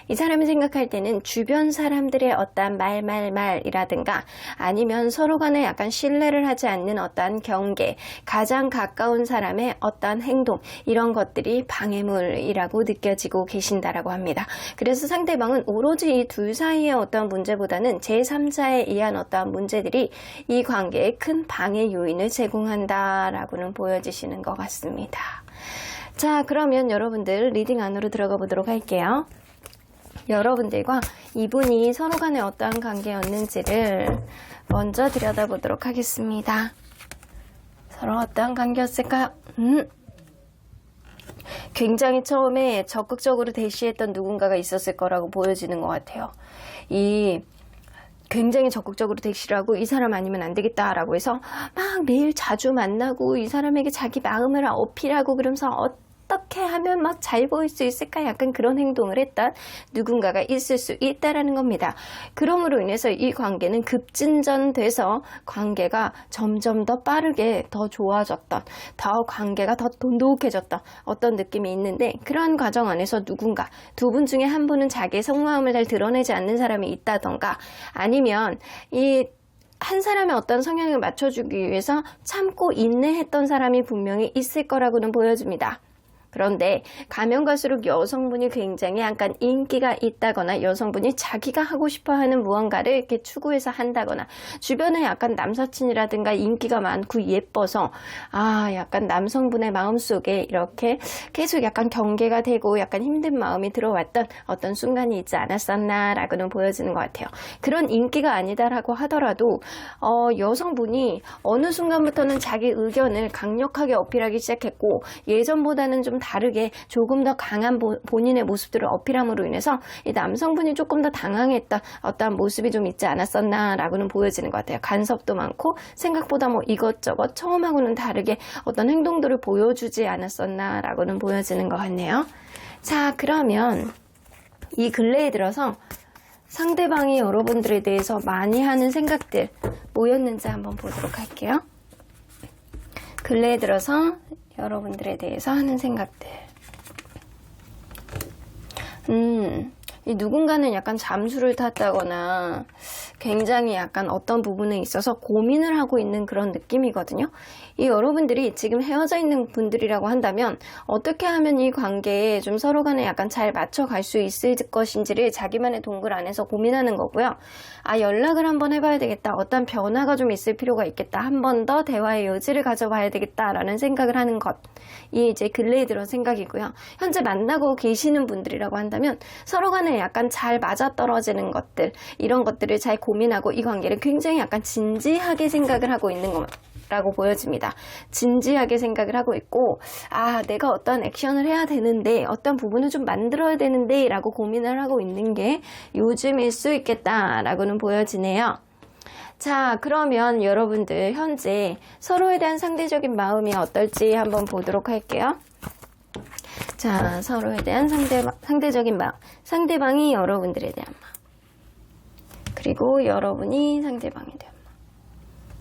이 사람이 생각할 때는 주변 사람들의 어떠한 말이라든가 아니면 서로 간에 약간 신뢰를 하지 않는 어떠한 경계, 가장 가까운 사람의 어떠한 행동, 이런 것들이 방해물이라고 느껴지고 계신다라고 합니다. 그래서 상대방은 오로지 이 둘 사이의 어떠한 문제보다는 제3자에 의한 어떠한 문제들이 이 관계에 큰 방해 요인을 제공한다라고는 보여지시는 것 같습니다. 자, 그러면 여러분들 리딩 안으로 들어가 보도록 할게요. 여러분들과 이분이 서로 간에 어떠한 관계였는지를 먼저 들여다보도록 하겠습니다. 서로 어떠한 관계였을까요? 굉장히 처음에 적극적으로 대시했던 누군가가 있었을 거라고 보여지는 것 같아요. 굉장히 적극적으로 대시를 하고 이 사람 아니면 안 되겠다라고 해서 막 매일 자주 만나고 이 사람에게 자기 마음을 어필하고 그러면서 어떻게 하면 막 잘 보일 수 있을까? 약간 그런 행동을 했던 누군가가 있을 수 있다라는 겁니다. 그럼으로 인해서 이 관계는 급진전돼서 관계가 점점 더 빠르게 더 좋아졌던, 더 관계가 더 돈독해졌던 어떤 느낌이 있는데, 그런 과정 안에서 누군가 두 분 중에 한 분은 자기의 속마음을 잘 드러내지 않는 사람이 있다던가, 아니면 한 사람의 어떤 성향을 맞춰주기 위해서 참고 인내했던 사람이 분명히 있을 거라고는 보여집니다. 그런데 가면 갈수록 여성분이 굉장히 약간 인기가 있다거나 여성분이 자기가 하고 싶어하는 무언가를 이렇게 추구해서 한다거나 주변에 약간 남사친이라든가 인기가 많고 예뻐서 약간 남성분의 마음속에 이렇게 계속 약간 경계가 되고 약간 힘든 마음이 들어왔던 어떤 순간이 있지 않았었나라고는 보여지는 것 같아요. 그런 인기가 아니다라고 하더라도 여성분이 어느 순간부터는 자기 의견을 강력하게 어필하기 시작했고 예전보다는 좀 다르게 조금 더 강한 본인의 모습들을 어필함으로 인해서 이 남성분이 조금 더 당황했던 어떠한 모습이 좀 있지 않았었나라고는 보여지는 것 같아요. 간섭도 많고 생각보다 이것저것 처음하고는 다르게 어떤 행동들을 보여주지 않았었나라고는 보여지는 것 같네요. 자, 그러면 이 근래에 들어서 상대방이 여러분들에 대해서 많이 하는 생각들 뭐였는지 한번 보도록 할게요. 근래에 들어서 여러분들에 대해서 하는 생각들. 이 누군가는 약간 잠수를 탔다거나 굉장히 약간 어떤 부분에 있어서 고민을 하고 있는 그런 느낌이거든요. 이 여러분들이 지금 헤어져 있는 분들이라고 한다면 어떻게 하면 이 관계에 좀 서로 간에 약간 잘 맞춰갈 수 있을 것인지를 자기만의 동굴 안에서 고민하는 거고요. 아, 연락을 한번 해봐야 되겠다. 어떤 변화가 좀 있을 필요가 있겠다. 한 번 더 대화의 여지를 가져봐야 되겠다라는 생각을 하는 것. 이 이제 근래에 들어 생각이고요. 현재 만나고 계시는 분들이라고 한다면 서로 간에 약간 잘 맞아떨어지는 것들, 이런 것들을 잘 고민하고 이 관계를 굉장히 약간 진지하게 생각을 하고 있는 거라고 보여집니다. 진지하게 생각을 하고 있고, 아, 내가 어떤 액션을 해야 되는데, 어떤 부분을 좀 만들어야 되는데 라고 고민을 하고 있는 게 요즘일 수 있겠다라고는 보여지네요. 자, 그러면 여러분들 현재 서로에 대한 상대적인 마음이 어떨지 한번 보도록 할게요. 자, 서로에 대한 상대적인 마음. 상대방이 여러분들에 대한 마음. 그리고 여러분이 상대방에 대한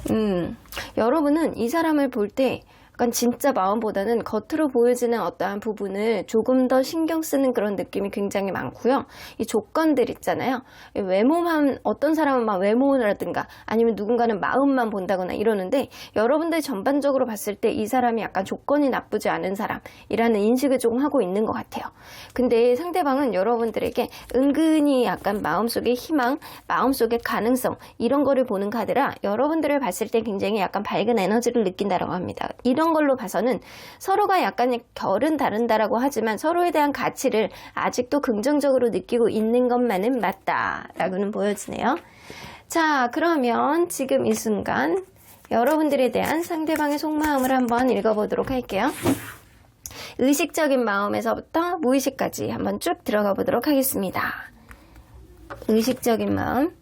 마음. 여러분은 이 사람을 볼 때 약간 진짜 마음보다는 겉으로 보여지는 어떠한 부분을 조금 더 신경 쓰는 그런 느낌이 굉장히 많고요. 이 조건들 있잖아요. 외모만, 어떤 사람은 막 외모라든가 아니면 누군가는 마음만 본다거나 이러는데 여러분들 전반적으로 봤을 때 이 사람이 약간 조건이 나쁘지 않은 사람이라는 인식을 조금 하고 있는 것 같아요. 근데 상대방은 여러분들에게 은근히 약간 마음속의 희망, 마음속의 가능성 이런 거를 보는 카드라 여러분들을 봤을 때 굉장히 약간 밝은 에너지를 느낀다고 합니다. 이런 걸로 봐서는 서로가 약간의 결은 다른다라고 하지만 서로에 대한 가치를 아직도 긍정적으로 느끼고 있는 것만은 맞다라고는 보여지네요. 자, 그러면 지금 이 순간 여러분들에 대한 상대방의 속마음을 한번 읽어보도록 할게요. 의식적인 마음에서부터 무의식까지 한번 쭉 들어가 보도록 하겠습니다. 의식적인 마음.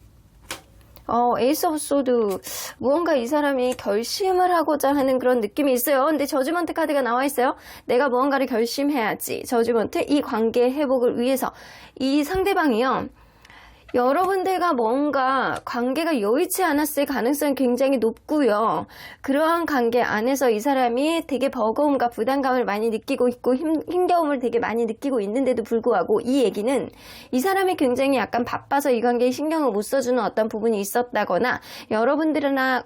에이스 오브 소드, 무언가 이 사람이 결심을 하고자 하는 그런 느낌이 있어요. 근데 저지먼트 카드가 나와 있어요. 내가 무언가를 결심해야지. 저지먼트, 이 관계 회복을 위해서. 이 상대방이요. 여러분들과 뭔가 관계가 여의치 않았을 가능성이 굉장히 높고요. 그러한 관계 안에서 이 사람이 되게 버거움과 부담감을 많이 느끼고 있고 힘겨움을 되게 많이 느끼고 있는데도 불구하고 이 얘기는 이 사람이 굉장히 약간 바빠서 이 관계에 신경을 못 써주는 어떤 부분이 있었다거나 여러분들이나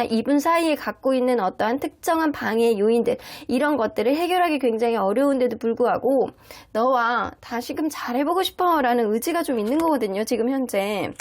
이분 사이에 갖고 있는 어떠한 특정한 방해 요인들 이런 것들을 해결하기 굉장히 어려운데도 불구하고 너와 다시금 잘해보고 싶어 라는 의지가 좀 있는 거거든요. 지금 현재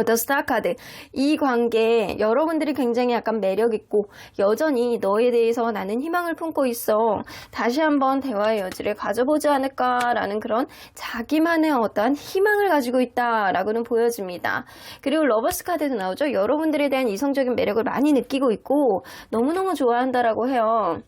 더 스타 카드. 이 관계에 여러분들이 굉장히 약간 매력있고 여전히 너에 대해서 나는 희망을 품고 있어. 다시 한번 대화의 여지를 가져보지 않을까라는 그런 자기만의 어떠한 희망을 가지고 있다라고는 보여집니다. 그리고 러버스 카드도 나오죠. 여러분들에 대한 이성적인 매력을 많이 느끼고 있고 너무너무 좋아한다라고 해요.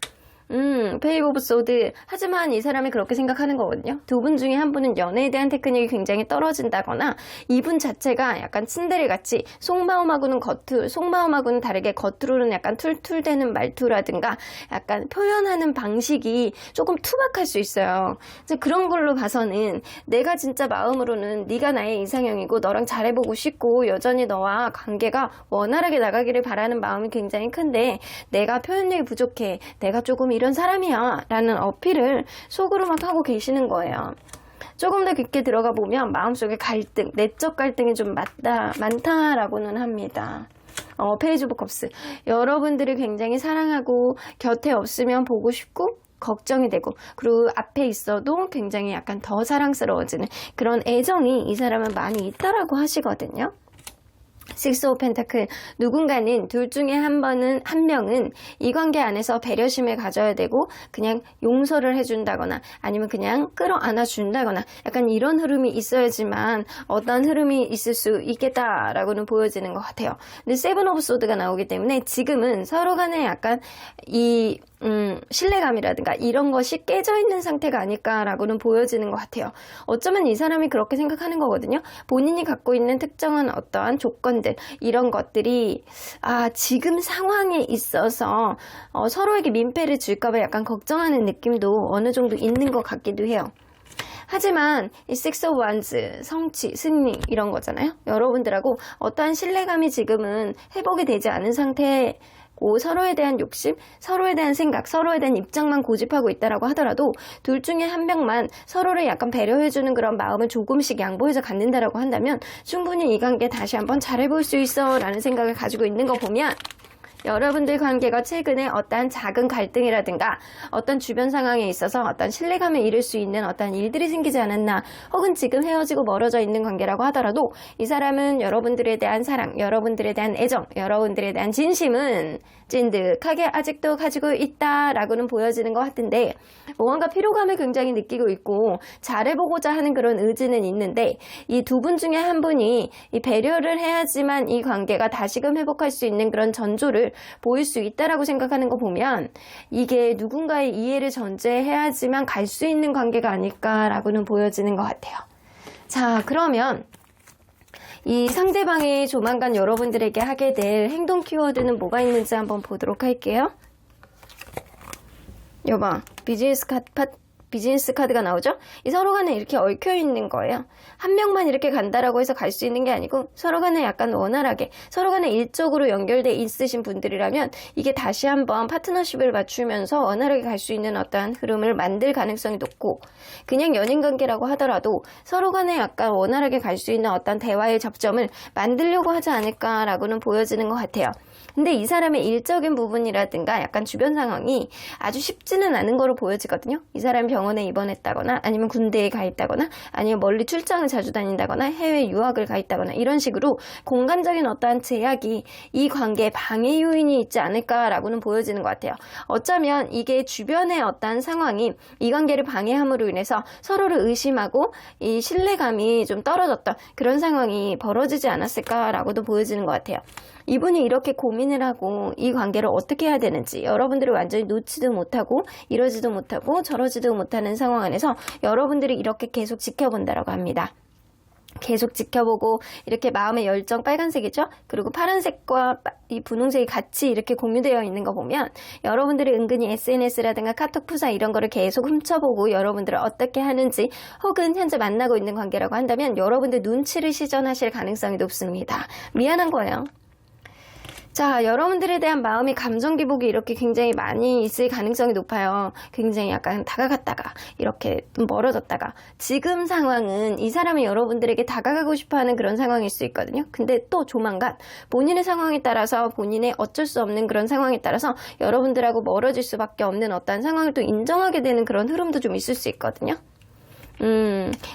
페이브 오브 소드. 하지만 이 사람이 그렇게 생각하는 거거든요. 두 분 중에 한 분은 연애에 대한 테크닉이 굉장히 떨어진다거나 이분 자체가 약간 츤데레 같이 속마음하고는 다르게 겉으로는 약간 툴툴대는 말투라든가 약간 표현하는 방식이 조금 투박할 수 있어요. 그런 걸로 봐서는 내가 진짜 마음으로는 네가 나의 이상형이고 너랑 잘해보고 싶고 여전히 너와 관계가 원활하게 나가기를 바라는 마음이 굉장히 큰데 내가 표현력이 부족해. 내가 조금 이런 사람이야 라는 어필을 속으로 막 하고 계시는 거예요. 조금 더 깊게 들어가 보면 마음속에 갈등, 내적 갈등이 좀 많다라고는 합니다. 페이지 오브 컵스. 여러분들을 굉장히 사랑하고 곁에 없으면 보고 싶고 걱정이 되고 그리고 앞에 있어도 굉장히 약간 더 사랑스러워지는 그런 애정이 이 사람은 많이 있다라고 하시거든요. 식스 오브 펜타클. 누군가는 둘 중에 한 명은 이 관계 안에서 배려심을 가져야 되고 그냥 용서를 해준다거나 아니면 그냥 끌어안아 준다거나 약간 이런 흐름이 있어야지만 어떤 흐름이 있을 수 있겠다라고는 보여지는 것 같아요. 근데 세븐 오브 소드가 나오기 때문에 지금은 서로 간에 약간 이 신뢰감이라든가 이런 것이 깨져 있는 상태가 아닐까라고는 보여지는 것 같아요. 어쩌면 이 사람이 그렇게 생각하는 거거든요. 본인이 갖고 있는 특정한 어떠한 조건들 이런 것들이 지금 상황에 있어서 서로에게 민폐를 줄까봐 약간 걱정하는 느낌도 어느 정도 있는 것 같기도 해요. 하지만 이 Six of Wands, 성취, 승리 이런 거잖아요. 여러분들하고 어떠한 신뢰감이 지금은 회복이 되지 않은 상태고 서로에 대한 욕심, 서로에 대한 생각, 서로에 대한 입장만 고집하고 있다라고 하더라도 둘 중에 한 명만 서로를 약간 배려해주는 그런 마음을 조금씩 양보해서 갖는다라고 한다면 충분히 이 관계 다시 한번 잘해볼 수 있어 라는 생각을 가지고 있는 거 보면 여러분들 관계가 최근에 어떠한 작은 갈등이라든가 어떤 주변 상황에 있어서 어떤 신뢰감을 잃을 수 있는 어떤 일들이 생기지 않았나, 혹은 지금 헤어지고 멀어져 있는 관계라고 하더라도 이 사람은 여러분들에 대한 사랑, 여러분들에 대한 애정, 여러분들에 대한 진심은 찐득하게 아직도 가지고 있다라고는 보여지는 것 같은데, 무언가 피로감을 굉장히 느끼고 있고 잘해보고자 하는 그런 의지는 있는데, 이 두 분 중에 한 분이 이 배려를 해야지만 이 관계가 다시금 회복할 수 있는 그런 전조를 보일 수 있다라고 생각하는 거 보면 이게 누군가의 이해를 전제해야지만 갈 수 있는 관계가 아닐까라고는 보여지는 것 같아요. 자, 그러면 이 상대방이 조만간 여러분들에게 하게 될 행동 키워드는 뭐가 있는지 한번 보도록 할게요. 여봐, 비즈니스 카드가 나오죠? 이 서로 간에 이렇게 얽혀 있는 거예요. 한 명만 이렇게 간다라고 해서 갈 수 있는 게 아니고 서로 간에 약간 원활하게 서로 간에 일적으로 연결돼 있으신 분들이라면 이게 다시 한번 파트너십을 맞추면서 원활하게 갈 수 있는 어떠한 흐름을 만들 가능성이 높고, 그냥 연인 관계라고 하더라도 서로 간에 약간 원활하게 갈 수 있는 어떤 대화의 접점을 만들려고 하지 않을까라고는 보여지는 것 같아요. 근데 이 사람의 일적인 부분이라든가 약간 주변 상황이 아주 쉽지는 않은 거로 보여지거든요. 이 사람이 병원에 입원했다거나 아니면 군대에 가 있다거나 아니면 멀리 출장을 자주 다닌다거나 해외 유학을 가 있다거나 이런 식으로 공간적인 어떠한 제약이 이 관계에 방해 요인이 있지 않을까라고는 보여지는 것 같아요. 어쩌면 이게 주변의 어떠한 상황이 이 관계를 방해함으로 인해서 서로를 의심하고 이 신뢰감이 좀 떨어졌던 그런 상황이 벌어지지 않았을까라고도 보여지는 것 같아요. 이분이 이렇게 고민을 하고 이 관계를 어떻게 해야 되는지 여러분들을 완전히 놓지도 못하고 이러지도 못하고 저러지도 못하는 상황 안에서 여러분들이 이렇게 계속 지켜본다라고 합니다. 계속 지켜보고 이렇게 마음의 열정, 빨간색이죠? 그리고 파란색과 이 분홍색이 같이 이렇게 공유되어 있는 거 보면 여러분들이 은근히 SNS라든가 카톡 푸사 이런 거를 계속 훔쳐보고 여러분들을 어떻게 하는지, 혹은 현재 만나고 있는 관계라고 한다면 여러분들 눈치를 시전하실 가능성이 높습니다. 미안한 거예요. 자, 여러분들에 대한 마음의 감정 기복이 이렇게 굉장히 많이 있을 가능성이 높아요. 굉장히 약간 다가갔다가 이렇게 좀 멀어졌다가, 지금 상황은 이 사람이 여러분들에게 다가가고 싶어하는 그런 상황일 수 있거든요. 근데 또 조만간 본인의 상황에 따라서, 본인의 어쩔 수 없는 그런 상황에 따라서 여러분들하고 멀어질 수밖에 없는 어떤 상황을 또 인정하게 되는 그런 흐름도 좀 있을 수 있거든요.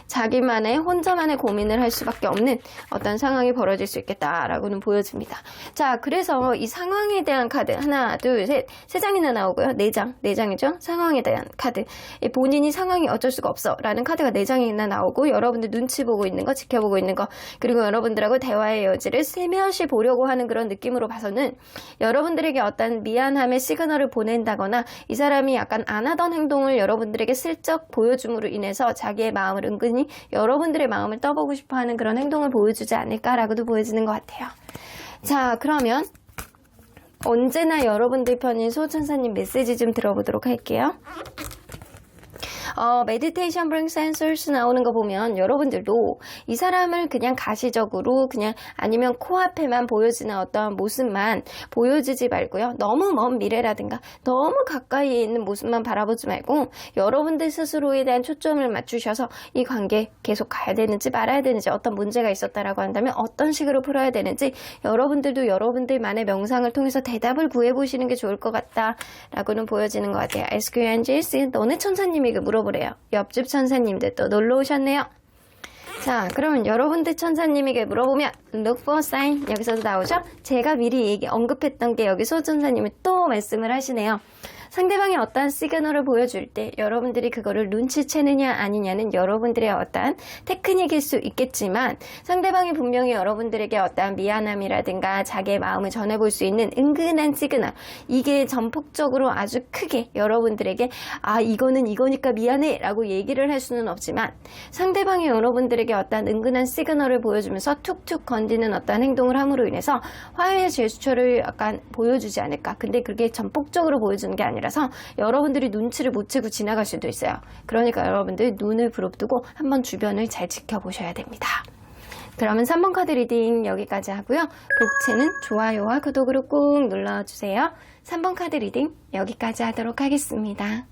자기만의 혼자만의 고민을 할 수밖에 없는 어떤 상황이 벌어질 수 있겠다라고는 보여집니다. 자, 그래서 이 상황에 대한 카드 하나, 둘, 셋, 세 장이나 나오고요. 네 장이죠. 상황에 대한 카드. 본인이 상황이 어쩔 수가 없어 라는 카드가 네 장이나 나오고, 여러분들 눈치 보고 있는 거, 지켜보고 있는 거, 그리고 여러분들하고 대화의 여지를 세며시 보려고 하는 그런 느낌으로 봐서는 여러분들에게 어떤 미안함의 시그널을 보낸다거나 이 사람이 약간 안 하던 행동을 여러분들에게 슬쩍 보여줌으로 인해서 자기의 마음을 은근히 여러분들의 마음을 떠보고 싶어하는 그런 행동을 보여주지 않을까라고도 보여지는 것 같아요. 자, 그러면 언제나 여러분들 편인 소천사님 메시지 좀 들어보도록 할게요. 메디테이션 brings answers 나오는 거 보면 여러분들도 이 사람을 그냥 가시적으로 그냥 아니면 코앞에만 보여지는 어떤 모습만 보여주지 말고요. 너무 먼 미래라든가 너무 가까이에 있는 모습만 바라보지 말고 여러분들 스스로에 대한 초점을 맞추셔서 이 관계 계속 가야 되는지 말아야 되는지, 어떤 문제가 있었다라고 한다면 어떤 식으로 풀어야 되는지 여러분들도 여러분들만의 명상을 통해서 대답을 구해보시는 게 좋을 것 같다라고는 보여지는 것 같아요. Ask your angels, 너네 천사님에게 물어보래요. 옆집 천사님들 또 놀러 오셨네요. 자, 그러면 여러분들 천사님에게 물어보면 look for sign, 여기서도 나오죠? 제가 미리 언급했던 게 여기 소천사님이 또 말씀을 하시네요. 상대방이 어떠한 시그널을 보여줄 때 여러분들이 그거를 눈치채느냐 아니냐는 여러분들의 어떠한 테크닉일 수 있겠지만, 상대방이 분명히 여러분들에게 어떠한 미안함이라든가 자기의 마음을 전해볼 수 있는 은근한 시그널, 이게 전폭적으로 아주 크게 여러분들에게 이거는 이거니까 미안해 라고 얘기를 할 수는 없지만, 상대방이 여러분들에게 어떠한 은근한 시그널을 보여주면서 툭툭 건드는 어떠한 행동을 함으로 인해서 화해의 제스처를 약간 보여주지 않을까. 근데 그게 전폭적으로 보여주는 게 아니라 사람이라서 여러분들이 눈치를 못 채고 지나갈 수도 있어요. 그러니까 여러분들 눈을 부릅뜨고 한번 주변을 잘 지켜보셔야 됩니다. 그러면 3번 카드 리딩 여기까지 하고요. 복채는 좋아요와 구독으로 꾹 눌러주세요. 3번 카드 리딩 여기까지 하도록 하겠습니다.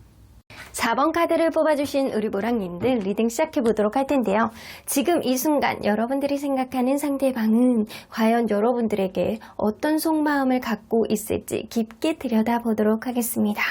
4번 카드를 뽑아주신 우리 모랑님들 리딩 시작해보도록 할 텐데요. 지금 이 순간 여러분들이 생각하는 상대방은 과연 여러분들에게 어떤 속마음을 갖고 있을지 깊게 들여다보도록 하겠습니다.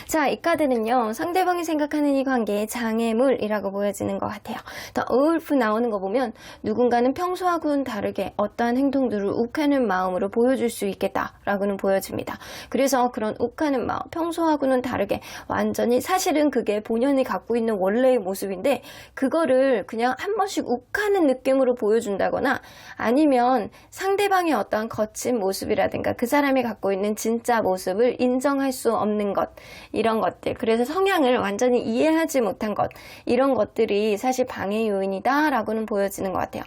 자, 이 카드는요. 상대방이 생각하는 이 관계의 장애물이라고 보여지는 것 같아요. 더 어울프 나오는 거 보면 누군가는 평소하고는 다르게 어떠한 행동들을 욱하는 마음으로 보여줄 수 있겠다라고는 보여집니다. 그래서 그런 욱하는 마음, 평소하고는 다르게 완전히 사실은 그게 본연이 갖고 있는 원래의 모습인데 그거를 그냥 한 번씩 욱하는 느낌으로 보여준다거나 아니면 상대방의 어떠한 거친 모습이라든가 그 사람이 갖고 있는 진짜 모습을 인정할 수 없는 것, 이런 것들, 그래서 성향을 완전히 이해하지 못한 것, 이런 것들이 사실 방해 요인이다 라고는 보여지는 것 같아요.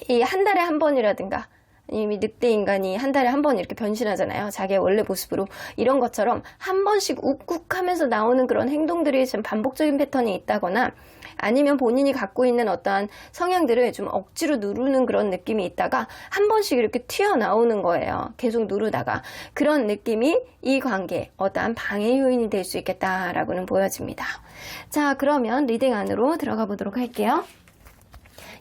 이 한 달에 한 번이라든가 이미 늑대 인간이 한 달에 한 번 이렇게 변신하잖아요. 자기의 원래 모습으로. 이런 것처럼 한 번씩 욱욱하면서 나오는 그런 행동들이 좀 반복적인 패턴이 있다거나 아니면 본인이 갖고 있는 어떠한 성향들을 좀 억지로 누르는 그런 느낌이 있다가 한 번씩 이렇게 튀어나오는 거예요. 계속 누르다가. 그런 느낌이 이 관계에 어떠한 방해 요인이 될 수 있겠다라고는 보여집니다. 자, 그러면 리딩 안으로 들어가 보도록 할게요.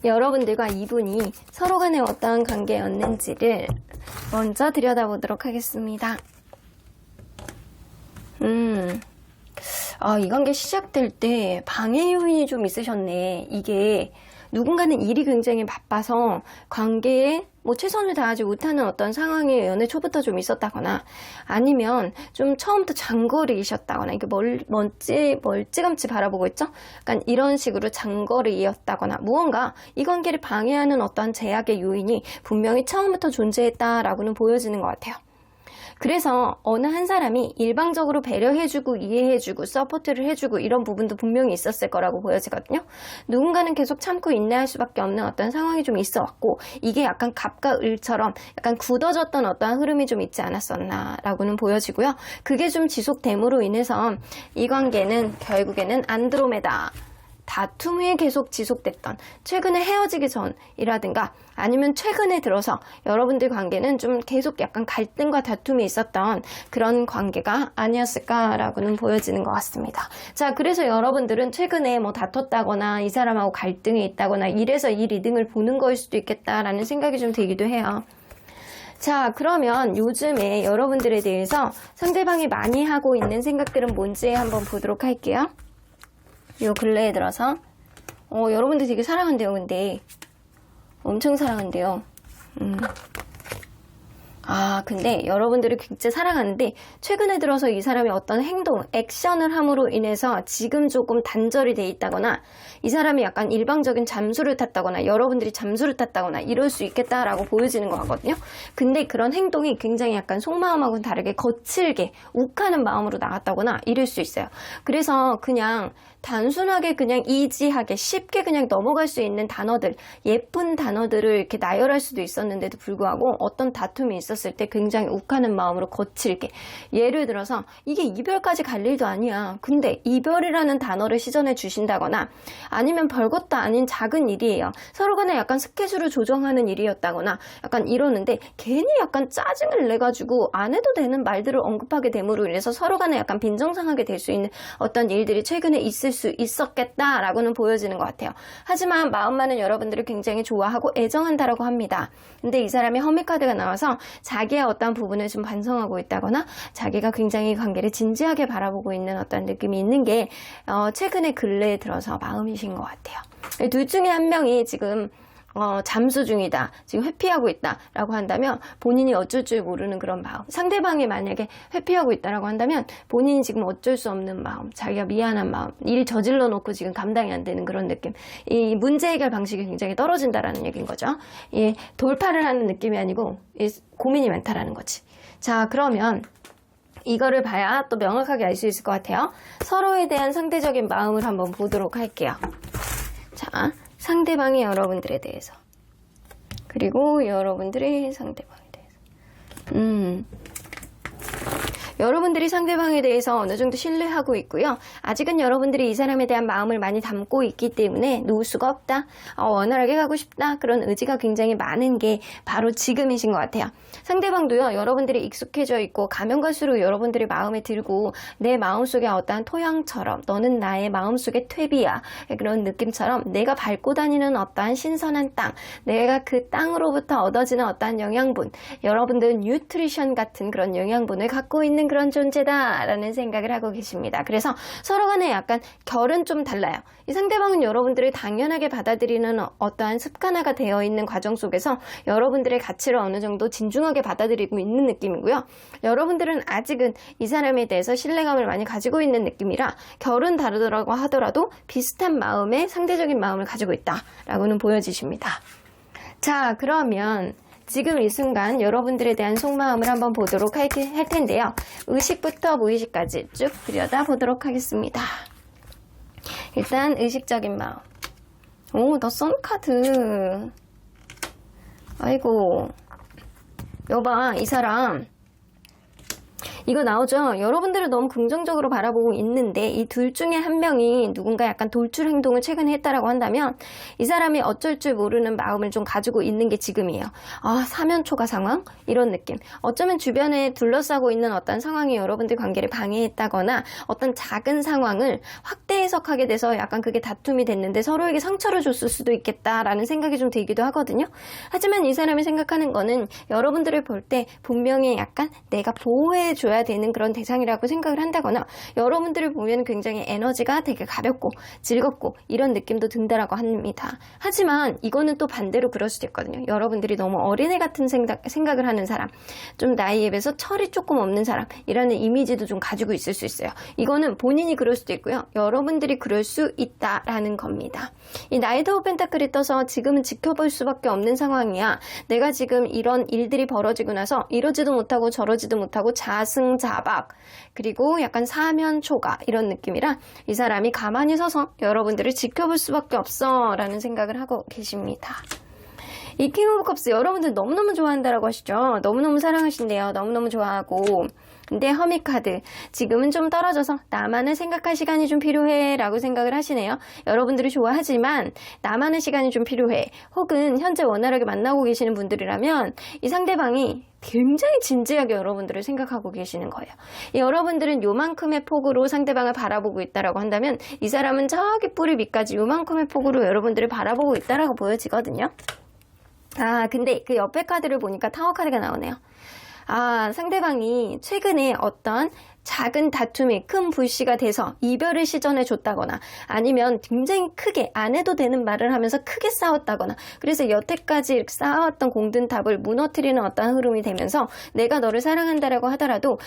여러분들과 이분이 서로 간에 어떠한 관계였는지를 먼저 들여다보도록 하겠습니다. 이 관계 시작될 때 방해 요인이 좀 있으셨네. 이게 누군가는 일이 굉장히 바빠서 관계에 최선을 다하지 못하는 어떤 상황이 연애 초부터 좀 있었다거나 아니면 좀 처음부터 장거리이셨다거나 이게 멀찌감치 바라보고 있죠? 약간 이런 식으로 장거리이었다거나 무언가 이 관계를 방해하는 어떠한 제약의 요인이 분명히 처음부터 존재했다라고는 보여지는 것 같아요. 그래서 어느 한 사람이 일방적으로 배려해주고 이해해주고 서포트를 해주고 이런 부분도 분명히 있었을 거라고 보여지거든요. 누군가는 계속 참고 인내할 수밖에 없는 어떤 상황이 좀 있어 왔고 이게 약간 갑과 을처럼 약간 굳어졌던 어떠한 흐름이 좀 있지 않았었나 라고는 보여지고요. 그게 좀 지속됨으로 인해서 이 관계는 결국에는 안드로메다 다툼 후에 계속 지속됐던 최근에 헤어지기 전이라든가 아니면 최근에 들어서 여러분들 관계는 좀 계속 약간 갈등과 다툼이 있었던 그런 관계가 아니었을까라고는 보여지는 것 같습니다. 자, 그래서 여러분들은 최근에 다퉜다거나 이 사람하고 갈등이 있다거나 이래서 이 리딩을 보는 거일 수도 있겠다라는 생각이 좀 들기도 해요. 자, 그러면 요즘에 여러분들에 대해서 상대방이 많이 하고 있는 생각들은 뭔지 한번 보도록 할게요. 요 근래에 들어서 여러분들 되게 사랑한대요. 근데 엄청 사랑한대요. 근데 여러분들이 굉장히 사랑하는데 최근에 들어서 이 사람이 어떤 행동, 액션을 함으로 인해서 지금 조금 단절이 돼 있다거나 이 사람이 약간 일방적인 잠수를 탔다거나 여러분들이 잠수를 탔다거나 이럴 수 있겠다라고 보여지는 것 같거든요. 근데 그런 행동이 굉장히 약간 속마음하고는 다르게 거칠게 욱하는 마음으로 나갔다거나 이럴 수 있어요. 그래서 그냥 단순하게 그냥 이지하게 쉽게 그냥 넘어갈 수 있는 단어들, 예쁜 단어들을 이렇게 나열할 수도 있었는데도 불구하고 어떤 다툼이 있었을 때 굉장히 욱하는 마음으로 거칠게, 예를 들어서 이게 이별까지 갈 일도 아니야. 근데 이별이라는 단어를 시전해 주신다거나 아니면 별것도 아닌 작은 일이에요. 서로 간에 약간 스케줄을 조정하는 일이었다거나 약간 이러는데 괜히 약간 짜증을 내가지고 안 해도 되는 말들을 언급하게 됨으로 인해서 서로 간에 약간 빈정상하게 될 수 있는 어떤 일들이 최근에 있을 수 있었겠다라고는 보여지는 것 같아요. 하지만 마음만은 여러분들을 굉장히 좋아하고 애정한다라고 합니다. 근데 이 사람이 허미카드가 나와서 자기의 어떤 부분을 좀 반성하고 있다거나 자기가 굉장히 관계를 진지하게 바라보고 있는 어떤 느낌이 있는 게 최근에 근래에 들어서 마음이신 것 같아요. 둘 중에 한 명이 지금 잠수 중이다, 지금 회피하고 있다 라고 한다면 본인이 어쩔 줄 모르는 그런 마음, 상대방이 만약에 회피하고 있다라고 한다면 본인이 지금 어쩔 수 없는 마음, 자기가 미안한 마음, 일 저질러 놓고 지금 감당이 안 되는 그런 느낌, 이 문제 해결 방식이 굉장히 떨어진다라는 얘기인 거죠. 이 돌파를 하는 느낌이 아니고 고민이 많다라는 거지. 자, 그러면 이거를 봐야 또 명확하게 알 수 있을 것 같아요. 서로에 대한 상대적인 마음을 한번 보도록 할게요. 자, 상대방이 여러분들에 대해서, 그리고 여러분들이 상대방에 대해서. 여러분들이 상대방에 대해서 어느 정도 신뢰하고 있고요. 아직은 여러분들이 이 사람에 대한 마음을 많이 담고 있기 때문에 놓을 수가 없다. 원활하게 가고 싶다. 그런 의지가 굉장히 많은 게 바로 지금이신 것 같아요. 상대방도요. 여러분들이 익숙해져 있고 가면 갈수록 여러분들이 마음에 들고 내 마음속에 어떠한 토양처럼 너는 나의 마음속의 퇴비야. 그런 느낌처럼 내가 밟고 다니는 어떠한 신선한 땅, 내가 그 땅으로부터 얻어지는 어떠한 영양분, 여러분들은 뉴트리션 같은 그런 영양분을 갖고 있는 그런 존재다라는 생각을 하고 계십니다. 그래서 서로 간에 약간 결은 좀 달라요. 이 상대방은 여러분들을 당연하게 받아들이는 어떠한 습관화가 되어 있는 과정 속에서 여러분들의 가치를 어느 정도 진중하게 받아들이고 있는 느낌이고요. 여러분들은 아직은 이 사람에 대해서 신뢰감을 많이 가지고 있는 느낌이라 결은 다르더라고 하더라도 비슷한 마음의 상대적인 마음을 가지고 있다라고는 보여지십니다. 자, 그러면 지금 이 순간 여러분들에 대한 속마음을 한번 보도록 할 텐데요. 의식부터 무의식까지 쭉 들여다보도록 하겠습니다. 일단 의식적인 마음. 오, 더 썬카드. 아이고. 여봐, 이 사람. 이거 나오죠? 여러분들을 너무 긍정적으로 바라보고 있는데 이 둘 중에 한 명이 누군가 약간 돌출 행동을 최근에 했다라고 한다면 이 사람이 어쩔 줄 모르는 마음을 좀 가지고 있는 게 지금이에요. 사면초가 상황? 이런 느낌. 어쩌면 주변에 둘러싸고 있는 어떤 상황이 여러분들 관계를 방해했다거나 어떤 작은 상황을 확대 해석하게 돼서 약간 그게 다툼이 됐는데 서로에게 상처를 줬을 수도 있겠다라는 생각이 좀 들기도 하거든요. 하지만 이 사람이 생각하는 거는 여러분들을 볼 때 분명히 약간 내가 보호해줘야 되는 그런 대상이라고 생각을 한다거나 여러분들을 보면 굉장히 에너지가 되게 가볍고 즐겁고 이런 느낌도 든다라고 합니다. 하지만 이거는 또 반대로 그럴 수도 있거든요. 여러분들이 너무 어린애 같은 생각을 하는 사람, 좀 나이에 비해서 철이 조금 없는 사람이라는 이미지도 좀 가지고 있을 수 있어요. 이거는 본인이 그럴 수도 있고요. 여러분들이 그럴 수 있다라는 겁니다. 이 나이트 오브 펜타클이 떠서 지금은 지켜볼 수밖에 없는 상황이야. 내가 지금 이런 일들이 벌어지고 나서 이러지도 못하고 저러지도 못하고 자승자박 그리고 약간 사면초가 이런 느낌이라 이 사람이 가만히 서서 여러분들을 지켜볼 수밖에 없어 라는 생각을 하고 계십니다. 이 킹 오브 컵스 여러분들 너무너무 좋아한다라고 하시죠. 너무너무 사랑하신대요. 너무너무 좋아하고 근데 허밋 카드 지금은 좀 떨어져서 나만을 생각할 시간이 좀 필요해 라고 생각을 하시네요. 여러분들이 좋아하지만 나만의 시간이 좀 필요해 혹은 현재 원활하게 만나고 계시는 분들이라면 이 상대방이 굉장히 진지하게 여러분들을 생각하고 계시는 거예요. 여러분들은 요만큼의 폭으로 상대방을 바라보고 있다라고 한다면 이 사람은 저기 뿌리 밑까지 요만큼의 폭으로 여러분들을 바라보고 있다라고 보여지거든요. 근데 그 옆에 카드를 보니까 타워 카드가 나오네요. 상대방이 최근에 어떤 작은 다툼이 큰 불씨가 돼서 이별을 시전해 줬다거나 아니면 굉장히 크게 안 해도 되는 말을 하면서 크게 싸웠다거나 그래서 여태까지 이렇게 쌓아왔던 공든탑을 무너뜨리는 어떤 흐름이 되면서 내가 너를 사랑한다라고 하더라도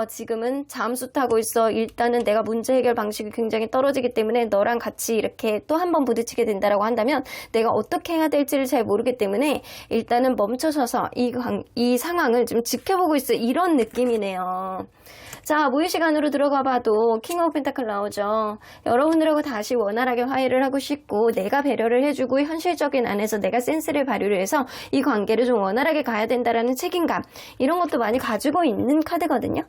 지금은 잠수 타고 있어. 일단은 내가 문제 해결 방식이 굉장히 떨어지기 때문에 너랑 같이 이렇게 또 한 번 부딪히게 된다라고 한다면 내가 어떻게 해야 될지를 잘 모르기 때문에 일단은 멈춰서서 이 상황을 좀 지켜보고 있어. 이런 느낌이네요. 자, 무의식 안으로 들어가 봐도 킹 오브 펜타클 나오죠. 여러분들하고 다시 원활하게 화해를 하고 싶고 내가 배려를 해주고 현실적인 안에서 내가 센스를 발휘를 해서 이 관계를 좀 원활하게 가야 된다라는 책임감 이런 것도 많이 가지고 있는 카드거든요.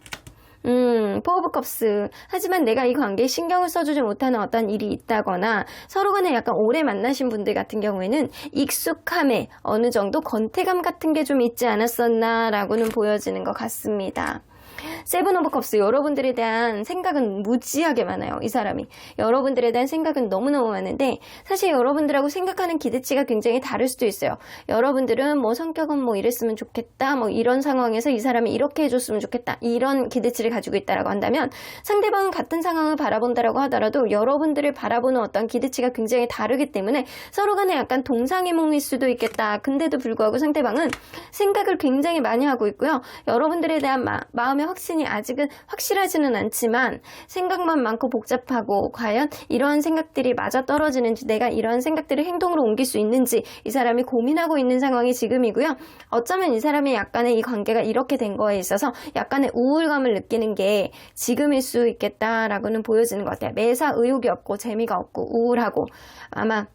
포 오브 컵스. 하지만 내가 이 관계에 신경을 써주지 못하는 어떤 일이 있다거나 서로 간에 약간 오래 만나신 분들 같은 경우에는 익숙함에 어느 정도 건태감 같은 게 좀 있지 않았었나 라고는 보여지는 것 같습니다. 세븐 오브 컵스 여러분들에 대한 생각은 무지하게 많아요. 이 사람이 여러분들에 대한 생각은 너무너무 많은데 사실 여러분들하고 생각하는 기대치가 굉장히 다를 수도 있어요. 여러분들은 뭐 성격은 뭐 이랬으면 좋겠다 뭐 이런 상황에서 이 사람이 이렇게 해줬으면 좋겠다 이런 기대치를 가지고 있다라고 한다면 상대방은 같은 상황을 바라본다라고 하더라도 여러분들을 바라보는 어떤 기대치가 굉장히 다르기 때문에 서로 간에 약간 동상이몽일 수도 있겠다. 근데도 불구하고 상대방은 생각을 굉장히 많이 하고 있고요. 여러분들에 대한 마음의 확신이 아직은 확실하지는 않지만 생각만 많고 복잡하고 과연 이런 생각들이 맞아떨어지는지 내가 이런 생각들을 행동으로 옮길 수 있는지 이 사람이 고민하고 있는 상황이 지금이고요. 어쩌면 이 사람이 약간의 이 관계가 이렇게 된 거에 있어서 약간의 우울감을 느끼는 게 지금일 수 있겠다라고는 보여지는 것 같아요. 매사 의욕이 없고 재미가 없고 우울하고 아마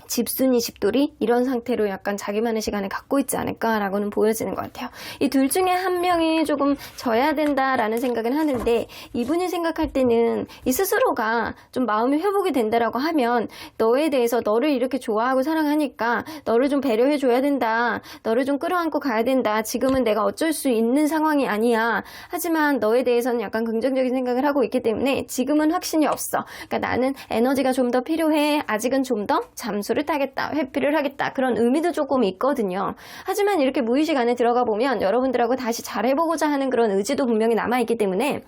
집순이 집돌이 이런 상태로 약간 자기만의 시간을 갖고 있지 않을까라고는 보여지는 것 같아요. 이 둘 중에 한 명이 조금 져야 된다라는 생각은 하는데 이분이 생각할 때는 이 스스로가 좀 마음이 회복이 된다라고 하면 너에 대해서 너를 이렇게 좋아하고 사랑하니까 너를 좀 배려해 줘야 된다. 너를 좀 끌어안고 가야 된다. 지금은 내가 어쩔 수 있는 상황이 아니야. 하지만 너에 대해서는 약간 긍정적인 생각을 하고 있기 때문에 지금은 확신이 없어. 그러니까 나는 에너지가 좀 더 필요해. 아직은 좀 더 잠수를 타겠다. 회피를 하겠다. 그런 의미도 조금 있거든요. 하지만 이렇게 무의식 안에 들어가 보면 여러분들하고 다시 잘해보고자 하는 그런 의지도 분명히 남아있기 때문에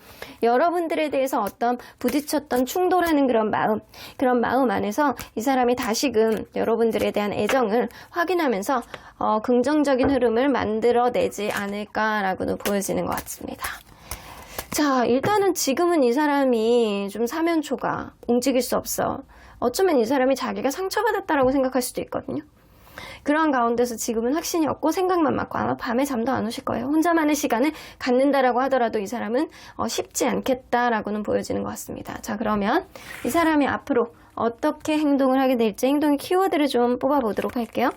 여러분들에 대해서 어떤 부딪혔던 충돌하는 그런 마음 안에서 이 사람이 다시금 여러분들에 대한 애정을 확인하면서 긍정적인 흐름을 만들어내지 않을까라고도 보여지는 것 같습니다. 자, 일단은 지금은 이 사람이 좀 사면초가 움직일 수 없어. 어쩌면 이 사람이 자기가 상처받았다라고 생각할 수도 있거든요. 그런 가운데서 지금은 확신이 없고 생각만 많고 아마 밤에 잠도 안 오실 거예요. 혼자만의 시간을 갖는다라고 하더라도 이 사람은 쉽지 않겠다라고는 보여지는 것 같습니다. 자, 그러면 이 사람이 앞으로 어떻게 행동을 하게 될지 행동의 키워드를 좀 뽑아보도록 할게요.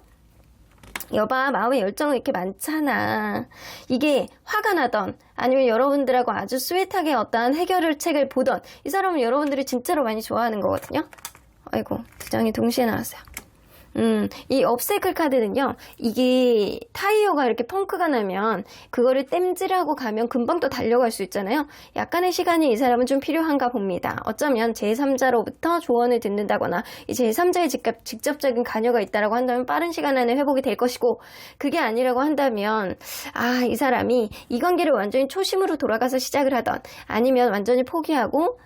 여봐, 마음에 열정이 이렇게 많잖아. 이게 화가 나던 아니면 여러분들하고 아주 스윗하게 어떠한 해결을 책을 보던 이 사람은 여러분들이 진짜로 많이 좋아하는 거거든요. 아이고, 두 장이 동시에 나왔어요. 이 업사이클 카드는요, 이게 타이어가 이렇게 펑크가 나면 그거를 땜질하고 가면 금방 또 달려갈 수 있잖아요. 약간의 시간이 이 사람은 좀 필요한가 봅니다. 어쩌면 제3자로부터 조언을 듣는다거나 이 제3자의 직접적인 관여가 있다라고 한다면 빠른 시간 안에 회복이 될 것이고, 그게 아니라고 한다면 이 사람이 이 관계를 완전히 초심으로 돌아가서 시작을 하던 아니면 완전히 포기하고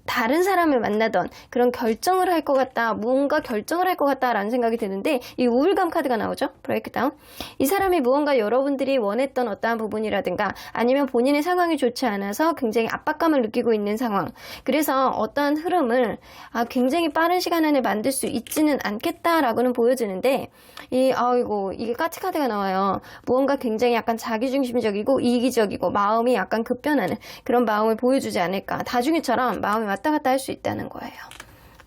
다른 사람을 만나던 그런 결정을 할 것 같다, 무언가 결정을 할 것 같다라는 생각이 드는데 이 우울감 카드가 나오죠. 브레이크다운. 이 사람이 무언가 여러분들이 원했던 어떠한 부분이라든가 아니면 본인의 상황이 좋지 않아서 굉장히 압박감을 느끼고 있는 상황. 그래서 어떠한 흐름을 굉장히 빠른 시간 안에 만들 수 있지는 않겠다라고는 보여지는데 이게 까치 카드가 나와요. 무언가 굉장히 약간 자기중심적이고 이기적이고 마음이 약간 급변하는 그런 마음을 보여주지 않을까. 다중이처럼 마음이 왔다 갔다 할 수 있다는 거예요.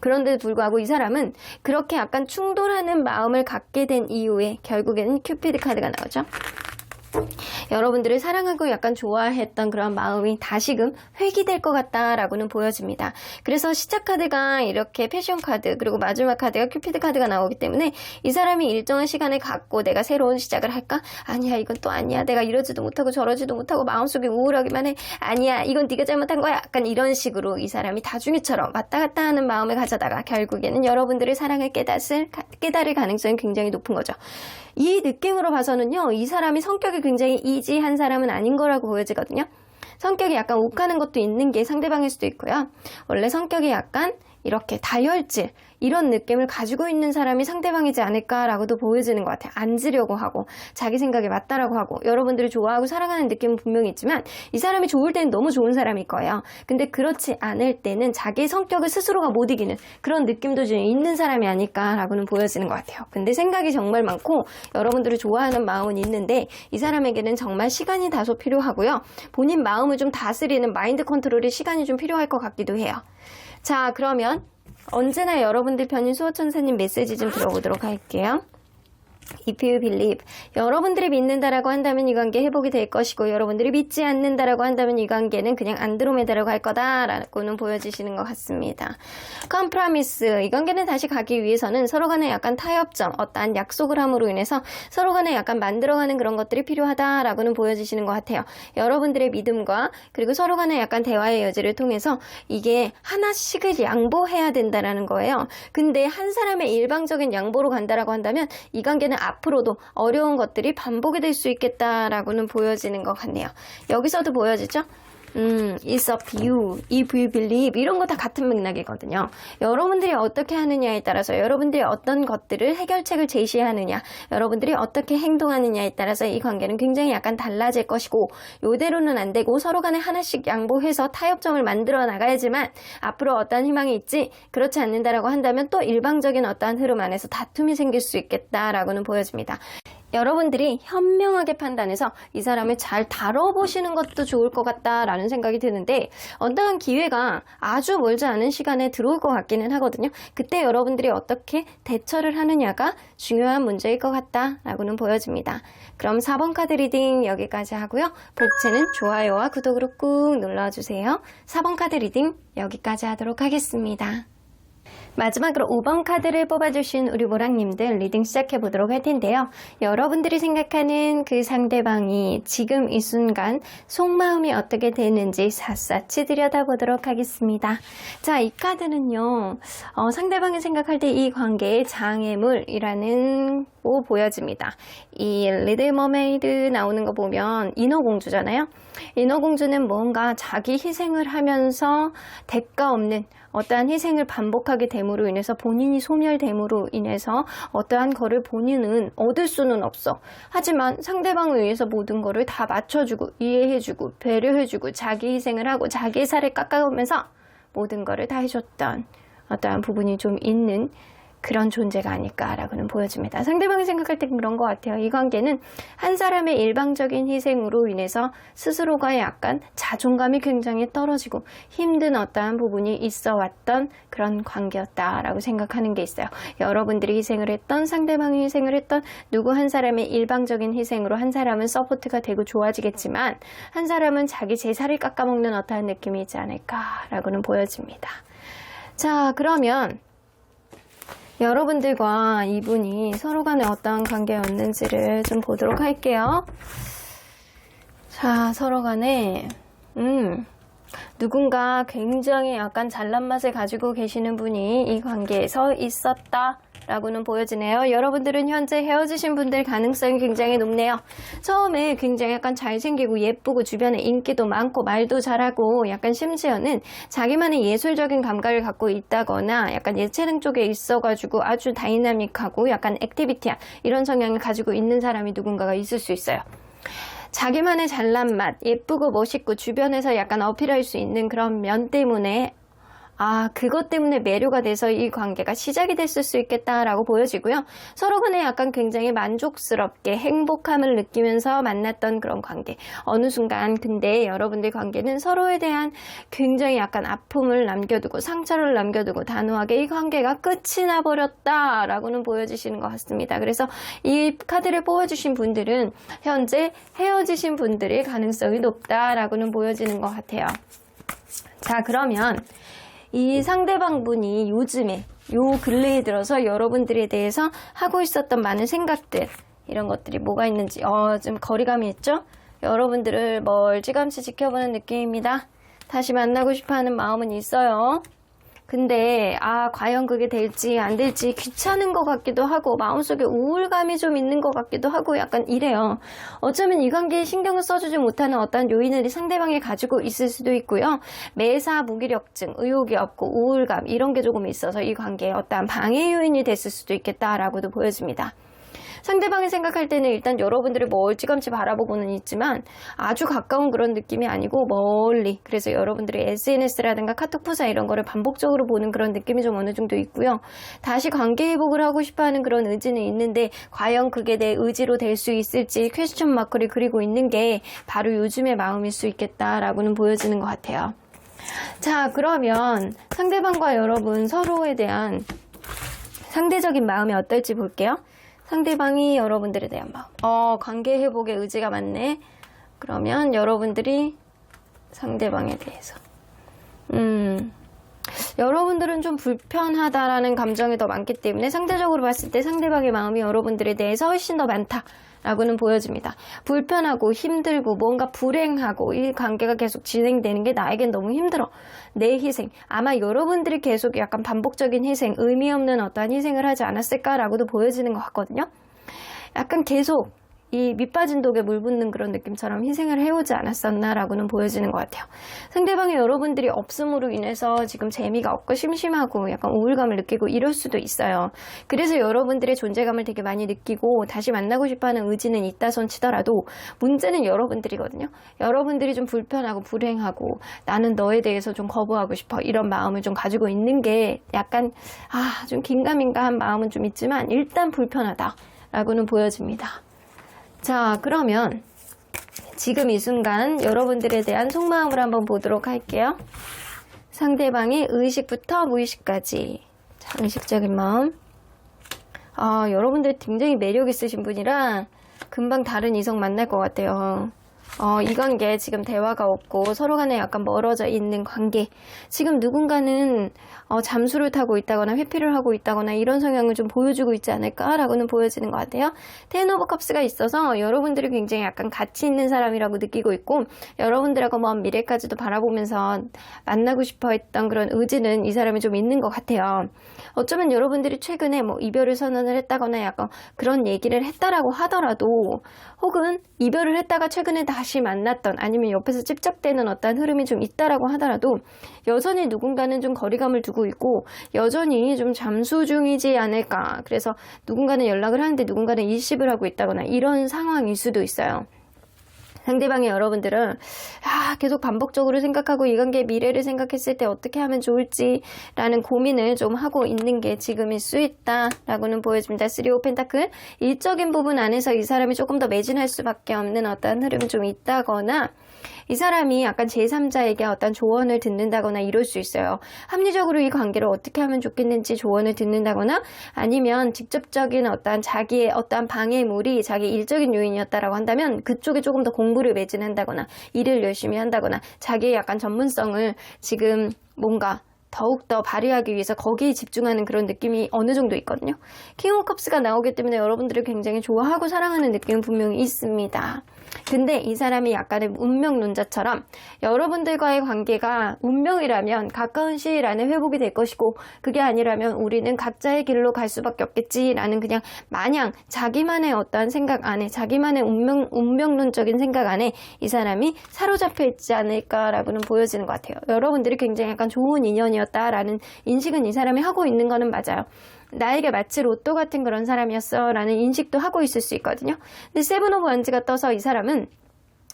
그런데도 불구하고 이 사람은 그렇게 약간 충돌하는 마음을 갖게 된 이후에 결국에는 큐피드 카드가 나오죠. 여러분들을 사랑하고 약간 좋아했던 그런 마음이 다시금 회귀될 것 같다라고는 보여집니다. 그래서 시작 카드가 이렇게 패션 카드 그리고 마지막 카드가 큐피드 카드가 나오기 때문에 이 사람이 일정한 시간을 갖고 내가 새로운 시작을 할까? 아니야, 이건 또 아니야. 내가 이러지도 못하고 저러지도 못하고 마음속에 우울하기만 해. 아니야, 이건 네가 잘못한 거야. 약간 이런 식으로 이 사람이 다중이처럼 왔다 갔다 하는 마음을 가져다가 결국에는 여러분들의 사랑을 깨달을 가능성이 굉장히 높은 거죠. 이 느낌으로 봐서는요, 이 사람이 성격이 굉장히 이지한 사람은 아닌 거라고 보여지거든요. 성격이 약간 욱하는 것도 있는 게 상대방일 수도 있고요. 원래 성격이 약간 이렇게 다혈질 이런 느낌을 가지고 있는 사람이 상대방이지 않을까라고도 보여지는 것 같아요. 앉으려고 하고 자기 생각에 맞다라고 하고 여러분들이 좋아하고 사랑하는 느낌은 분명히 있지만 이 사람이 좋을 때는 너무 좋은 사람일 거예요. 근데 그렇지 않을 때는 자기 성격을 스스로가 못 이기는 그런 느낌도 좀 있는 사람이 아닐까라고는 보여지는 것 같아요. 근데 생각이 정말 많고 여러분들을 좋아하는 마음은 있는데 이 사람에게는 정말 시간이 다소 필요하고요. 본인 마음을 좀 다스리는 마인드 컨트롤이 시간이 좀 필요할 것 같기도 해요. 자, 그러면 언제나 여러분들 편인 수호천사님 메시지 좀 들어보도록 할게요. If you believe, 여러분들이 믿는다라고 한다면 이 관계 회복이 될 것이고 여러분들이 믿지 않는다라고 한다면 이 관계는 그냥 안드로메다라고 할 거다라고는 보여지시는 것 같습니다. Compromise, 이 관계는 다시 가기 위해서는 서로 간에 약간 타협점, 어떠한 약속을 함으로 인해서 서로 간에 약간 만들어가는 그런 것들이 필요하다라고는 보여지시는 것 같아요. 여러분들의 믿음과 그리고 서로 간에 약간 대화의 여지를 통해서 이게 하나씩을 양보해야 된다라는 거예요. 근데 한 사람의 일방적인 양보로 간다라고 한다면 이 관계는 앞으로도 어려운 것들이 반복이 될 수 있겠다라고는 보여지는 것 같네요. 여기서도 보여지죠? It's up to you, if you believe 이런 거 다 같은 맥락이거든요. 여러분들이 어떻게 하느냐에 따라서 여러분들이 어떤 것들을 해결책을 제시하느냐 여러분들이 어떻게 행동하느냐에 따라서 이 관계는 굉장히 약간 달라질 것이고 요대로는 안 되고 서로 간에 하나씩 양보해서 타협점을 만들어 나가야지만 앞으로 어떠한 희망이 있지 그렇지 않는다라고 한다면 또 일방적인 어떠한 흐름 안에서 다툼이 생길 수 있겠다라고는 보여집니다. 여러분들이 현명하게 판단해서 이 사람을 잘 다뤄보시는 것도 좋을 것 같다라는 생각이 드는데 어떠한 기회가 아주 멀지 않은 시간에 들어올 것 같기는 하거든요. 그때 여러분들이 어떻게 대처를 하느냐가 중요한 문제일 것 같다라고는 보여집니다. 그럼 4번 카드 리딩 여기까지 하고요. 복채는 좋아요와 구독으로 꾹 눌러주세요. 4번 카드 리딩 여기까지 하도록 하겠습니다. 마지막으로 5번 카드를 뽑아주신 우리 모랑님들 리딩 시작해보도록 할 텐데요. 여러분들이 생각하는 그 상대방이 지금 이 순간 속마음이 어떻게 되는지 샅샅이 들여다보도록 하겠습니다. 자, 이 카드는요. 상대방이 생각할 때 이 관계의 장애물이라는 거 보여집니다. 이 리틀 머메이드 나오는 거 보면 인어공주잖아요. 인어공주는 뭔가 자기 희생을 하면서 대가 없는 어떠한 희생을 반복하게 됨으로 인해서 본인이 소멸됨으로 인해서 어떠한 거를 본인은 얻을 수는 없어. 하지만 상대방을 위해서 모든 거를 다 맞춰주고 이해해주고 배려해주고 자기 희생을 하고 자기의 살을 깎아오면서 모든 거를 다 해줬던 어떠한 부분이 좀 있는 그런 존재가 아닐까라고는 보여집니다. 상대방이 생각할 때 그런 것 같아요. 이 관계는 한 사람의 일방적인 희생으로 인해서 스스로가 약간 자존감이 굉장히 떨어지고 힘든 어떠한 부분이 있어 왔던 그런 관계였다라고 생각하는 게 있어요. 여러분들이 희생을 했던 상대방이 희생을 했던 누구 한 사람의 일방적인 희생으로 한 사람은 서포트가 되고 좋아지겠지만 한 사람은 자기 제살을 깎아먹는 어떠한 느낌이 있지 않을까라고는 보여집니다. 자, 그러면 여러분들과 이분이 서로 간에 어떠한 관계였는지를 좀 보도록 할게요. 자, 서로 간에 누군가 굉장히 약간 잘난 맛을 가지고 계시는 분이 이 관계에서 있었다 라고는 보여지네요. 여러분들은 현재 헤어지신 분들 가능성이 굉장히 높네요. 처음에 굉장히 약간 잘생기고 예쁘고 주변에 인기도 많고 말도 잘하고 약간 심지어는 자기만의 예술적인 감각을 갖고 있다거나 약간 예체능 쪽에 있어가지고 아주 다이나믹하고 약간 액티비티한 이런 성향을 가지고 있는 사람이 누군가가 있을 수 있어요. 자기만의 잘난 맛, 예쁘고 멋있고 주변에서 약간 어필할 수 있는 그런 면 때문에 그것 때문에 매료가 돼서 이 관계가 시작이 됐을 수 있겠다라고 보여지고요. 서로 간에 약간 굉장히 만족스럽게 행복함을 느끼면서 만났던 그런 관계. 어느 순간 근데 여러분들 관계는 서로에 대한 굉장히 약간 아픔을 남겨두고 상처를 남겨두고 단호하게 이 관계가 끝이 나버렸다라고는 보여지시는 것 같습니다. 그래서 이 카드를 뽑아주신 분들은 현재 헤어지신 분들의 가능성이 높다라고는 보여지는 것 같아요. 자, 그러면 이 상대방 분이 요즘에 요 근래에 들어서 여러분들에 대해서 하고 있었던 많은 생각들 이런 것들이 뭐가 있는지 좀 거리감이 있죠? 여러분들을 멀찌감치 지켜보는 느낌입니다. 다시 만나고 싶어하는 마음은 있어요. 근데 과연 그게 될지 안 될지 귀찮은 것 같기도 하고 마음속에 우울감이 좀 있는 것 같기도 하고 약간 이래요. 어쩌면 이 관계에 신경을 써주지 못하는 어떤 요인을 상대방이 가지고 있을 수도 있고요. 매사 무기력증, 의욕이 없고 우울감 이런 게 조금 있어서 이 관계에 어떠한 방해 요인이 됐을 수도 있겠다라고도 보여집니다. 상대방이 생각할 때는 일단 여러분들을 멀찌감치 바라보고는 있지만 아주 가까운 그런 느낌이 아니고 멀리, 그래서 여러분들이 SNS라든가 카톡 프사 이런 거를 반복적으로 보는 그런 느낌이 좀 어느 정도 있고요. 다시 관계 회복을 하고 싶어하는 그런 의지는 있는데 과연 그게 내 의지로 될 수 있을지 퀘스천 마크를 그리고 있는 게 바로 요즘의 마음일 수 있겠다라고는 보여지는 것 같아요. 자, 그러면 상대방과 여러분 서로에 대한 상대적인 마음이 어떨지 볼게요. 상대방이 여러분들에 대한 마음. 관계 회복의 의지가 많네. 그러면 여러분들이 상대방에 대해서. 여러분들은 좀 불편하다라는 감정이 더 많기 때문에 상대적으로 봤을 때 상대방의 마음이 여러분들에 대해서 훨씬 더 많다라고는 보여집니다. 불편하고 힘들고 뭔가 불행하고 이 관계가 계속 진행되는 게 나에겐 너무 힘들어. 내 희생. 아마 여러분들이 계속 약간 반복적인 희생, 의미 없는 어떠한 희생을 하지 않았을까라고도 보여지는 것 같거든요. 약간 계속 이 밑빠진 독에 물 붓는 그런 느낌처럼 희생을 해오지 않았었나라고는 보여지는 것 같아요. 상대방이 여러분들이 없음으로 인해서 지금 재미가 없고 심심하고 약간 우울감을 느끼고 이럴 수도 있어요. 그래서 여러분들의 존재감을 되게 많이 느끼고 다시 만나고 싶어하는 의지는 있다 손 치더라도 문제는 여러분들이거든요. 여러분들이 좀 불편하고 불행하고 나는 너에 대해서 좀 거부하고 싶어 이런 마음을 좀 가지고 있는 게 약간 좀 긴가민가한 마음은 좀 있지만 일단 불편하다라고는 보여집니다. 자, 그러면 지금 이 순간 여러분들에 대한 속마음을 한번 보도록 할게요. 상대방의 의식부터 무의식까지. 자, 의식적인 마음. 여러분들 굉장히 매력 있으신 분이라 금방 다른 이성 만날 것 같아요. 이 관계 지금 대화가 없고 서로 간에 약간 멀어져 있는 관계. 지금 누군가는 잠수를 타고 있다거나 회피를 하고 있다거나 이런 성향을 좀 보여주고 있지 않을까라고는 보여지는 것 같아요. 텐 오브 컵스가 있어서 여러분들이 굉장히 약간 가치 있는 사람이라고 느끼고 있고 여러분들하고 먼 미래까지도 바라보면서 만나고 싶어 했던 그런 의지는 이 사람이 좀 있는 것 같아요. 어쩌면 여러분들이 최근에 뭐 이별을 선언을 했다거나 약간 그런 얘기를 했다라고 하더라도 혹은 이별을 했다가 최근에 다시 만났던 아니면 옆에서 찝쩍대는 어떤 흐름이 좀 있다라고 하더라도 여전히 누군가는 좀 거리감을 두고 있고 여전히 좀 잠수 중이지 않을까. 그래서 누군가는 연락을 하는데 누군가는 일십을 하고 있다거나 이런 상황일 수도 있어요. 상대방의 여러분들은 계속 반복적으로 생각하고 이 관계의 미래를 생각했을 때 어떻게 하면 좋을지라는 고민을 좀 하고 있는 게 지금일 수 있다라고는 보여집니다. 3 오브 펜타클. 일적인 부분 안에서 이 사람이 조금 더 매진할 수밖에 없는 어떤 흐름이 좀 있다거나 이 사람이 약간 제3자에게 어떤 조언을 듣는다거나 이럴 수 있어요. 합리적으로 이 관계를 어떻게 하면 좋겠는지 조언을 듣는다거나 아니면 직접적인 어떤 자기의 어떤 방해물이 자기 일적인 요인이었다라고 한다면 그쪽에 조금 더 공부를 매진한다거나 일을 열심히 한다거나 자기의 약간 전문성을 지금 뭔가 더욱더 발휘하기 위해서 거기에 집중하는 그런 느낌이 어느 정도 있거든요. 킹 오브 컵스가 나오기 때문에 여러분들을 굉장히 좋아하고 사랑하는 느낌은 분명히 있습니다. 근데 이 사람이 약간의 운명론자처럼 여러분들과의 관계가 운명이라면 가까운 시일 안에 회복이 될 것이고 그게 아니라면 우리는 각자의 길로 갈 수밖에 없겠지라는 그냥 마냥 자기만의 어떠한 생각 안에 자기만의 운명론적인 생각 안에 이 사람이 사로잡혀 있지 않을까라고는 보여지는 것 같아요. 여러분들이 굉장히 약간 좋은 인연이었다라는 인식은 이 사람이 하고 있는 거는 맞아요. 나에게 마치 로또 같은 그런 사람이었어 라는 인식도 하고 있을 수 있거든요. 근데 세븐 오브 원즈가 떠서 이 사람은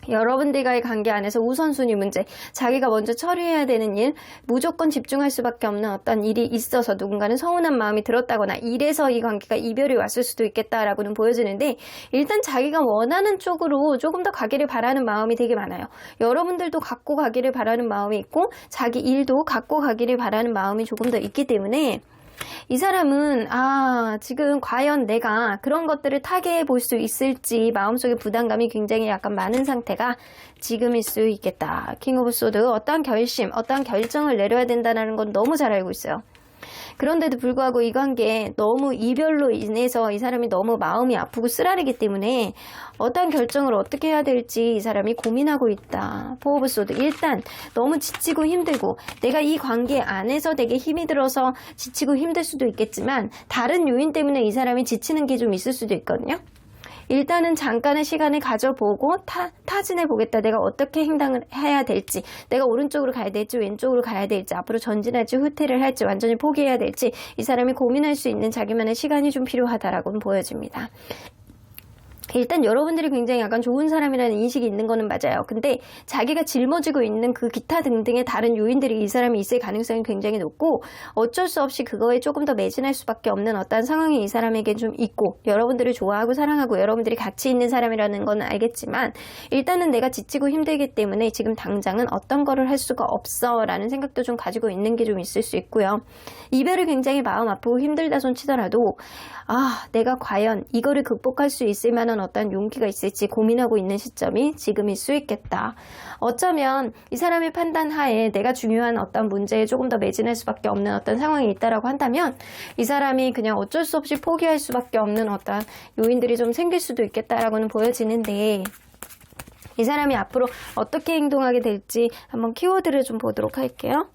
여러분들과의 관계 안에서 우선순위 문제, 자기가 먼저 처리해야 되는 일, 무조건 집중할 수밖에 없는 어떤 일이 있어서 누군가는 서운한 마음이 들었다거나 이래서 이 관계가 이별이 왔을 수도 있겠다라고는 보여지는데 일단 자기가 원하는 쪽으로 조금 더 가기를 바라는 마음이 되게 많아요. 여러분들도 갖고 가기를 바라는 마음이 있고 자기 일도 갖고 가기를 바라는 마음이 조금 더 있기 때문에 이 사람은 지금 과연 내가 그런 것들을 타개해 볼 수 있을지 마음속에 부담감이 굉장히 약간 많은 상태가 지금일 수 있겠다. 킹 오브 소드. 어떠한 결심, 어떠한 결정을 내려야 된다는 건 너무 잘 알고 있어요. 그런데도 불구하고 이 관계에 너무 이별로 인해서 이 사람이 너무 마음이 아프고 쓰라리기 때문에 어떤 결정을 어떻게 해야 될지 이 사람이 고민하고 있다. 4 오브 소드. 일단 너무 지치고 힘들고 내가 이 관계 안에서 되게 힘이 들어서 지치고 힘들 수도 있겠지만 다른 요인 때문에 이 사람이 지치는 게 좀 있을 수도 있거든요. 일단은 잠깐의 시간을 가져보고 타진해 보겠다. 내가 어떻게 행동을 해야 될지, 내가 오른쪽으로 가야 될지 왼쪽으로 가야 될지, 앞으로 전진할지 후퇴를 할지 완전히 포기해야 될지 이 사람이 고민할 수 있는 자기만의 시간이 좀 필요하다라고는 보여집니다. 일단 여러분들이 굉장히 약간 좋은 사람이라는 인식이 있는 거는 맞아요. 근데 자기가 짊어지고 있는 그 기타 등등의 다른 요인들이 이 사람이 있을 가능성이 굉장히 높고 어쩔 수 없이 그거에 조금 더 매진할 수밖에 없는 어떤 상황이 이 사람에게 좀 있고 여러분들을 좋아하고 사랑하고 여러분들이 같이 있는 사람이라는 건 알겠지만 일단은 내가 지치고 힘들기 때문에 지금 당장은 어떤 거를 할 수가 없어 라는 생각도 좀 가지고 있는 게 좀 있을 수 있고요. 이별을 굉장히 마음 아프고 힘들다 손 치더라도 내가 과연 이거를 극복할 수 있을 만한 어떤 용기가 있을지 고민하고 있는 시점이 지금일 수 있겠다. 어쩌면 이 사람의 판단 하에 내가 중요한 어떤 문제에 조금 더 매진할 수밖에 없는 어떤 상황이 있다라고 한다면 이 사람이 그냥 어쩔 수 없이 포기할 수밖에 없는 어떤 요인들이 좀 생길 수도 있겠다라고는 보여지는데 이 사람이 앞으로 어떻게 행동하게 될지 한번 키워드를 좀 보도록 할게요.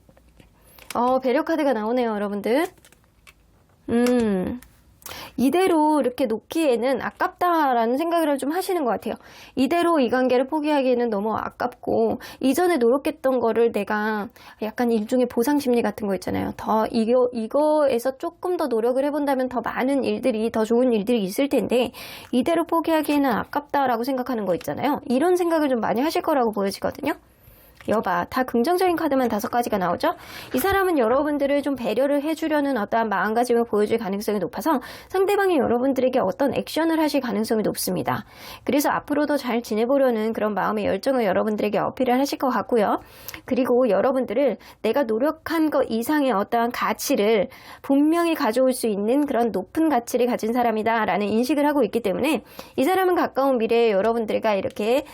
배려 카드가 나오네요, 여러분들. 이대로 이렇게 놓기에는 아깝다라는 생각을 좀 하시는 것 같아요. 이대로 이 관계를 포기하기에는 너무 아깝고 이전에 노력했던 거를 내가 약간 일종의 보상 심리 같은 거 있잖아요. 더 이거에서 조금 더 노력을 해본다면 더 많은 일들이 더 좋은 일들이 있을 텐데 이대로 포기하기에는 아깝다라고 생각하는 거 있잖아요. 이런 생각을 좀 많이 하실 거라고 보여지거든요. 여봐, 다 긍정적인 카드만 5가지가 나오죠? 이 사람은 여러분들을 좀 배려를 해주려는 어떠한 마음가짐을 보여줄 가능성이 높아서 상대방이 여러분들에게 어떤 액션을 하실 가능성이 높습니다. 그래서 앞으로도 잘 지내보려는 그런 마음의 열정을 여러분들에게 어필을 하실 것 같고요. 그리고 여러분들을 내가 노력한 것 이상의 어떠한 가치를 분명히 가져올 수 있는 그런 높은 가치를 가진 사람이다 라는 인식을 하고 있기 때문에 이 사람은 가까운 미래에 여러분들과 이렇게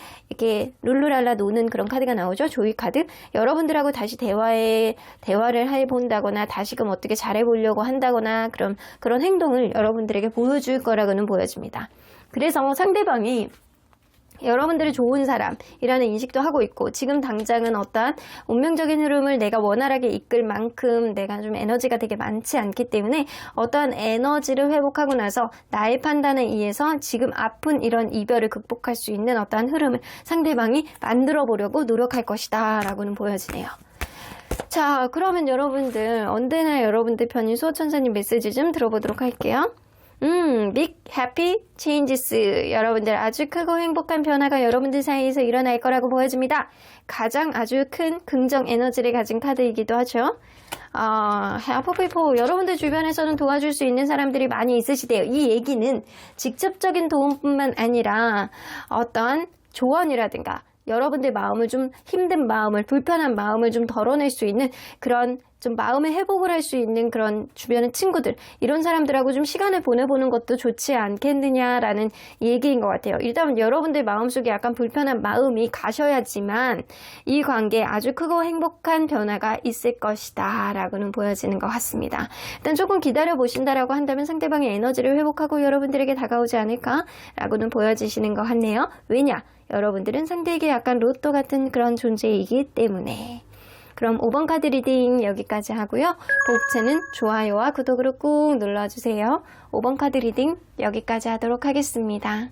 룰루랄라 노는 그런 카드가 나오죠. 조이 카드. 여러분들하고 다시 대화를 해본다거나 다시금 어떻게 잘해보려고 한다거나 그런 행동을 여러분들에게 보여줄 거라고는 보여집니다. 그래서 상대방이 여러분들이 좋은 사람이라는 인식도 하고 있고 지금 당장은 어떠한 운명적인 흐름을 내가 원활하게 이끌 만큼 내가 좀 에너지가 되게 많지 않기 때문에 어떠한 에너지를 회복하고 나서 나의 판단에 의해서 지금 아픈 이런 이별을 극복할 수 있는 어떠한 흐름을 상대방이 만들어 보려고 노력할 것이다 라고는 보여지네요. 자, 그러면 여러분들 언제나 여러분들 편인 수호천사님 메시지 좀 들어보도록 할게요. Big Happy Changes. 여러분들 아주 크고 행복한 변화가 여러분들 사이에서 일어날 거라고 보여집니다. 가장 아주 큰 긍정 에너지를 가진 카드이기도 하죠. Help people. 여러분들 주변에서는 도와줄 수 있는 사람들이 많이 있으시대요. 이 얘기는 직접적인 도움뿐만 아니라 어떤 조언이라든가 여러분들 마음을 좀 힘든 마음을 불편한 마음을 좀 덜어낼 수 있는 그런 좀 마음의 회복을 할 수 있는 그런 주변의 친구들 이런 사람들하고 좀 시간을 보내보는 것도 좋지 않겠느냐라는 얘기인 것 같아요. 일단 여러분들 마음속에 약간 불편한 마음이 가셔야지만 이 관계에 아주 크고 행복한 변화가 있을 것이다 라고는 보여지는 것 같습니다. 일단 조금 기다려 보신다라고 한다면 상대방의 에너지를 회복하고 여러분들에게 다가오지 않을까 라고는 보여지시는 것 같네요. 왜냐? 여러분들은 상대에게 약간 로또 같은 그런 존재이기 때문에. 그럼 5번 카드 리딩 여기까지 하고요. 보급체는 좋아요와 구독으로 꾹 눌러주세요. 5번 카드 리딩 여기까지 하도록 하겠습니다.